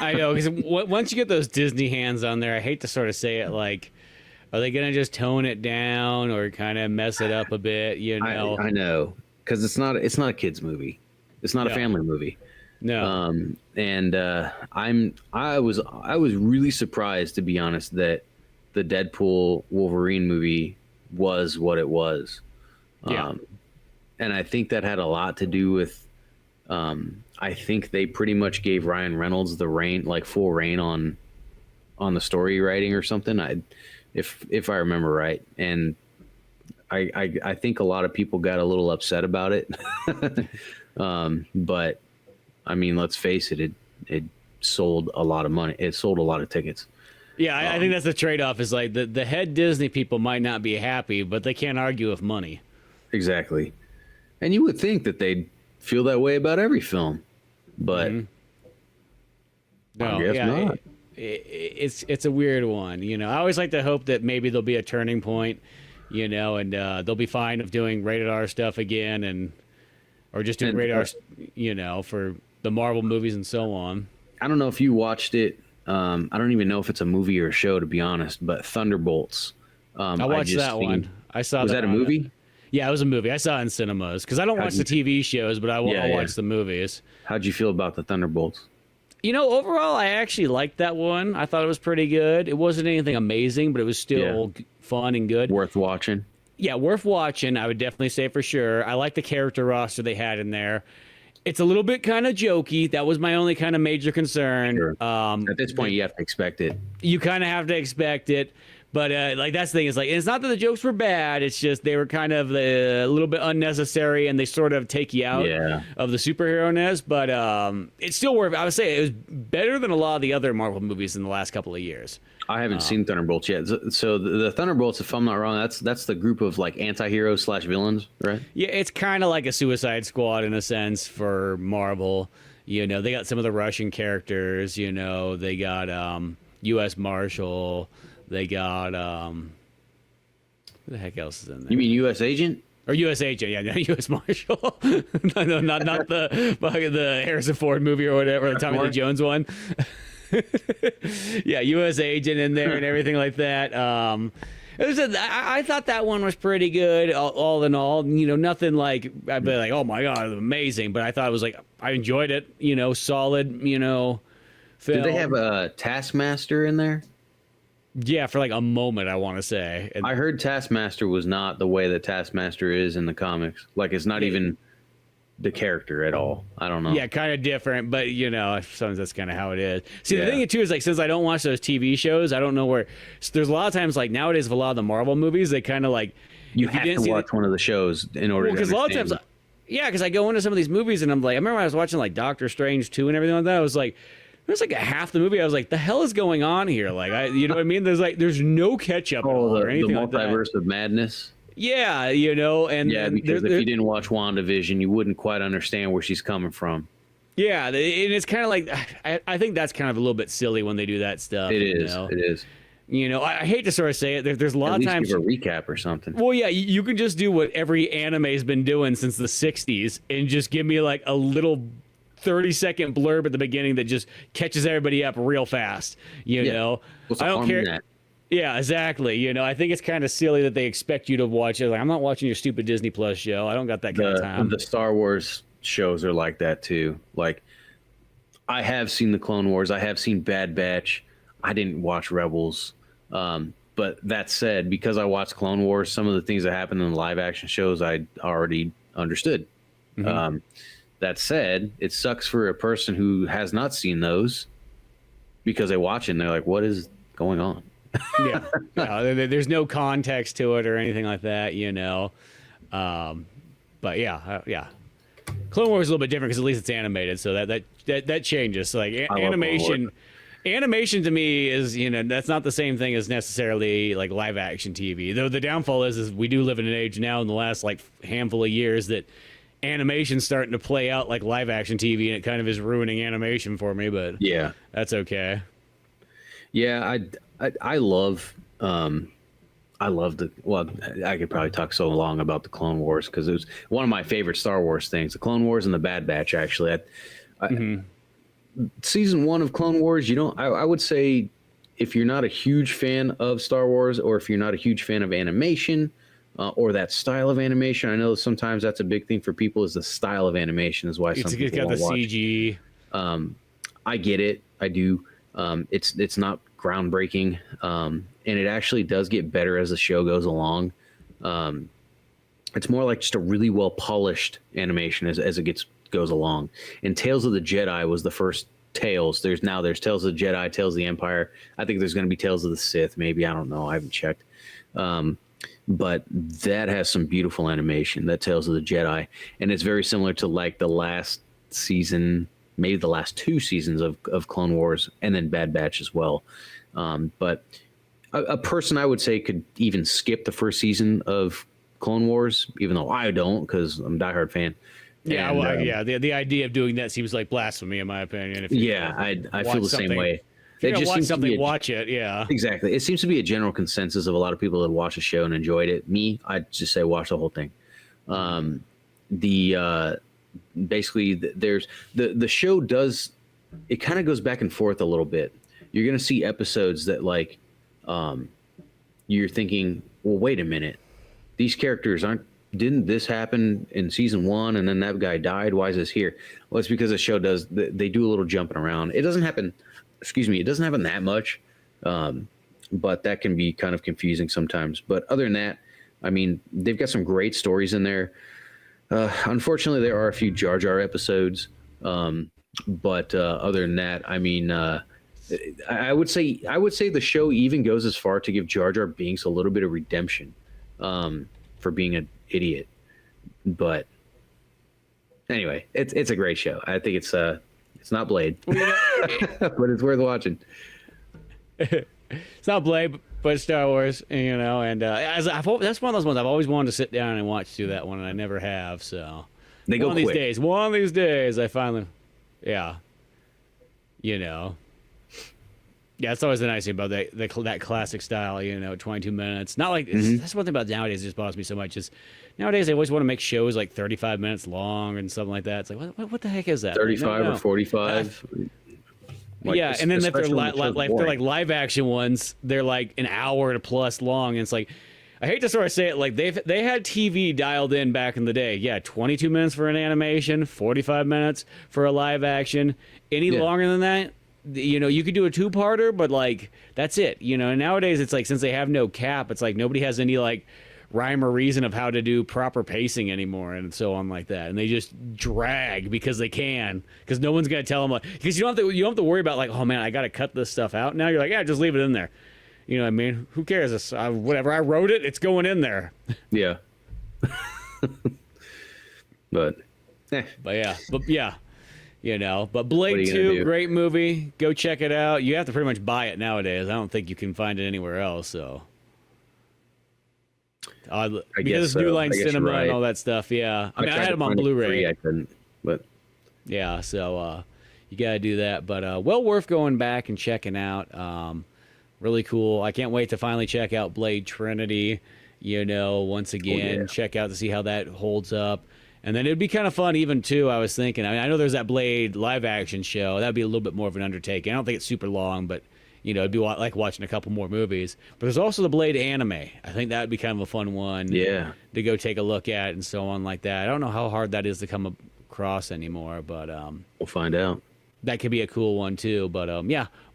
S1: I know, because once you get those Disney hands on there, I hate to sort of say it, like, are they going to just tone it down or kind of mess it up a bit?
S2: I know, because it's not a kids movie. It's not a family movie.
S1: No.
S2: And I was really surprised, to be honest, that the Deadpool Wolverine movie was what it was.
S1: Yeah.
S2: And I think that had a lot to do with, I think they pretty much gave Ryan Reynolds full reign on the story writing or something. If I remember right. And I think a lot of people got a little upset about it. But I mean, let's face it, it sold a lot of money. It sold a lot of tickets.
S1: Yeah, I think that's the trade-off, is like the head Disney people might not be happy, but they can't argue with money.
S2: Exactly. And you would think that they'd feel that way about every film, but
S1: no,
S2: I guess not.
S1: It's a weird one. I always like to hope that maybe there'll be a turning point, and they'll be fine of doing rated R stuff again, or just doing rated R, for the Marvel movies and so on.
S2: I don't know if you watched it. I don't even know if it's a movie or a show, to be honest, but Thunderbolts.
S1: I watched that one. I saw.
S2: Was that a movie?
S1: Yeah, it was a movie. I saw it in cinemas because I don't watch the TV shows, but I'll watch the movies.
S2: How'd you feel about the Thunderbolts?
S1: Overall, I actually liked that one. I thought it was pretty good. It wasn't anything amazing, but it was still fun and good.
S2: Worth watching.
S1: Yeah, worth watching. I would definitely say for sure. I like the character roster they had in there. It's a little bit kind of jokey. That was my only kind of major concern.
S2: Sure. At this point, you have to expect it.
S1: You kind of have to expect it. But that's the thing. Is it's not that the jokes were bad. It's just they were kind of a little bit unnecessary, and they sort of take you out of the superhero-ness. But it's still worth. I would say it was better than a lot of the other Marvel movies in the last couple of years.
S2: I haven't seen Thunderbolts yet. So the Thunderbolts, if I'm not wrong, that's the group of like anti-heroes / villains, right?
S1: Yeah, it's kind of like a Suicide Squad in a sense for Marvel. They got some of the Russian characters. They got U.S. Marshal. They got who the heck else is in there?
S2: You mean U.S. Agent?
S1: Or U.S. Agent, yeah, no, U.S. Marshal. no, not the Harrison Ford movie or whatever, the Tommy Lee Jones one. Yeah, U.S. Agent in there and everything like that. I thought that one was pretty good, all in all. Nothing like I'd be like, oh my god, amazing. But I thought it was like I enjoyed it. Solid. Film.
S2: Did they have a Taskmaster in there?
S1: Yeah, for like a moment, I want to say. And
S2: I heard Taskmaster was not the way that Taskmaster is in the comics. Like, it's not even the character at all. I don't know.
S1: Yeah, kind of different, but sometimes that's kind of how it is. See, the thing too is like, since I don't watch those TV shows, I don't know where. So there's a lot of times like nowadays with a lot of the Marvel movies, they kind of like
S2: you have to watch one of the shows in order to understand. Because a lot of times,
S1: because I go into some of these movies and I'm like, I remember when I was watching like Doctor Strange 2 and everything like that. I was like. It was like half the movie. I was like, "The hell is going on here?" Like, you know what I mean? There's no catch up or anything like that.
S2: The multiverse of madness.
S1: Yeah, and
S2: because if you didn't watch WandaVision, you wouldn't quite understand where she's coming from.
S1: Yeah, and it's kind of like I think that's kind of a little bit silly when they do that stuff.
S2: It is. It is.
S1: I hate to sort of say it. There's a lot of times.
S2: Give a recap or something.
S1: Well, yeah, you can just do what every anime has been doing since the '60s, and just give me like a little 30-second blurb at the beginning that just catches everybody up real fast. I don't care.
S2: That?
S1: Yeah, exactly. I think it's kind of silly that they expect you to watch it. Like, I'm not watching your stupid Disney Plus show. I don't got that kind of time.
S2: The Star Wars shows are like that too. Like, I have seen the Clone Wars. I have seen Bad Batch. I didn't watch Rebels. But that said, because I watched Clone Wars, some of the things that happened in the live action shows I already understood. Mm-hmm. That said, it sucks for a person who has not seen those because they watch it and they're like, what is going on?
S1: Yeah. There's no context to it or anything like that, But yeah. Clone Wars is a little bit different because at least it's animated, so that changes. So like animation to me is, that's not the same thing as necessarily like live action TV. Though the downfall is we do live in an age now in the last like handful of years that animation's starting to play out like live action TV, and it kind of is ruining animation for me. But
S2: Yeah.
S1: that's okay.
S2: Yeah, I love well, I could probably talk so long about the Clone Wars because it was one of my favorite Star Wars things, the Clone Wars and the Bad Batch. Actually, season 1 of Clone Wars, I would say if you're not a huge fan of Star Wars, or if you're not a huge fan of animation, or that style of animation, I know sometimes that's a big thing for people, is the style of animation is why some people
S1: It's got
S2: won't
S1: the
S2: watch.
S1: CG.
S2: I get it. I do. It's not groundbreaking, and it actually does get better as the show goes along. It's more like just a really well polished animation as it goes along. And Tales of the Jedi was the first Tales. There's Tales of the Jedi, Tales of the Empire. I think there's going to be Tales of the Sith. Maybe, I don't know. I haven't checked. But that has some beautiful animation. That Tales of the Jedi, and it's very similar to like the last season, maybe the last 2 seasons of Clone Wars, and then Bad Batch as well. But a person I would say could even skip the first season of Clone Wars, even though I don't, because I'm a diehard fan.
S1: Yeah,
S2: And,
S1: the idea of doing that seems like blasphemy, in my opinion.
S2: I feel the same way.
S1: If you're
S2: It
S1: gonna
S2: just
S1: watch
S2: seems to
S1: something,
S2: be
S1: watch it. Yeah.
S2: Exactly. It seems to be a general consensus of a lot of people that watch the show and enjoyed it. Me, I'd just say watch the whole thing. Basically, there's the show does, it kind of goes back and forth a little bit. You're gonna see episodes that like you're thinking, well, wait a minute, these characters didn't this happen in season 1 and then that guy died? Why is this here? Well, it's because the show they do a little jumping around. It doesn't happen that much, but that can be kind of confusing sometimes. But other than that, I mean, they've got some great stories in there. Unfortunately, there are a few Jar Jar episodes, but other than that, I mean, I would say the show even goes as far to give Jar Jar Binks a little bit of redemption for being an idiot. But anyway, it's a great show. I think it's not Blade, but it's worth watching.
S1: It's not Blade, but it's Star Wars, and that's one of those ones I've always wanted to sit down and watch through that one, and I never have. So
S2: They go quick.
S1: One of these days, I finally, yeah, it's always the nice thing about that classic style, 22 minutes. Not like that's one thing about nowadays that just bothers me so much is nowadays they always want to make shows like 35 minutes long and something like that. It's like what the heck is that?
S2: 35 or 45.
S1: Yeah, and then if they're
S2: they're
S1: like live action ones, they're like an hour plus long. And it's like, I hate to sort of say it, like they had TV dialed in back in the day. Yeah, 22 minutes for an animation, 45 minutes for a live action. Any longer than that, you could do a 2-parter, but like that's it. And nowadays it's like, since they have no cap, it's like nobody has any like rhyme or reason of how to do proper pacing anymore, and so on like that, and they just drag because they can, because no one's gonna tell them, like, because you don't have to worry about like, oh man, I gotta cut this stuff out now. You're like, yeah, just leave it in there. You know what I mean? Who cares? It's, whatever, I wrote it, it's going in there.
S2: Yeah. but
S1: Blade 2, great movie, go check it out. You have to pretty much buy it nowadays. I don't think you can find it anywhere else, so because it's New Line Cinema and all that stuff. Yeah, I had them on Blu-ray.
S2: I couldn't, but
S1: yeah, so you gotta do that. But well worth going back and checking out. Really cool. I can't wait to finally check out Blade Trinity. Once again, check out to see how that holds up. And then it'd be kind of fun, even too. I was thinking. I mean, I know there's that Blade live action show. That'd be a little bit more of an undertaking. I don't think it's super long, but it'd be like watching a couple more movies. But there's also the Blade anime. I think that'd be kind of a fun one.
S2: Yeah.
S1: To go take a look at and so on like that. I don't know how hard that is to come across anymore, but
S2: we'll find out.
S1: That could be a cool one too. But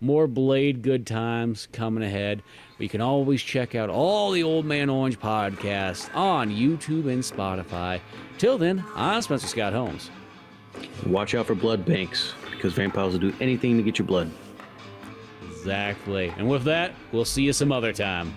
S1: more Blade good times coming ahead. But you can always check out all the Old Man Orange podcasts on YouTube and Spotify. Till then, I'm Spencer Scott Holmes.
S2: Watch out for blood banks, because vampires will do anything to get your blood.
S1: Exactly. And with that, we'll see you some other time.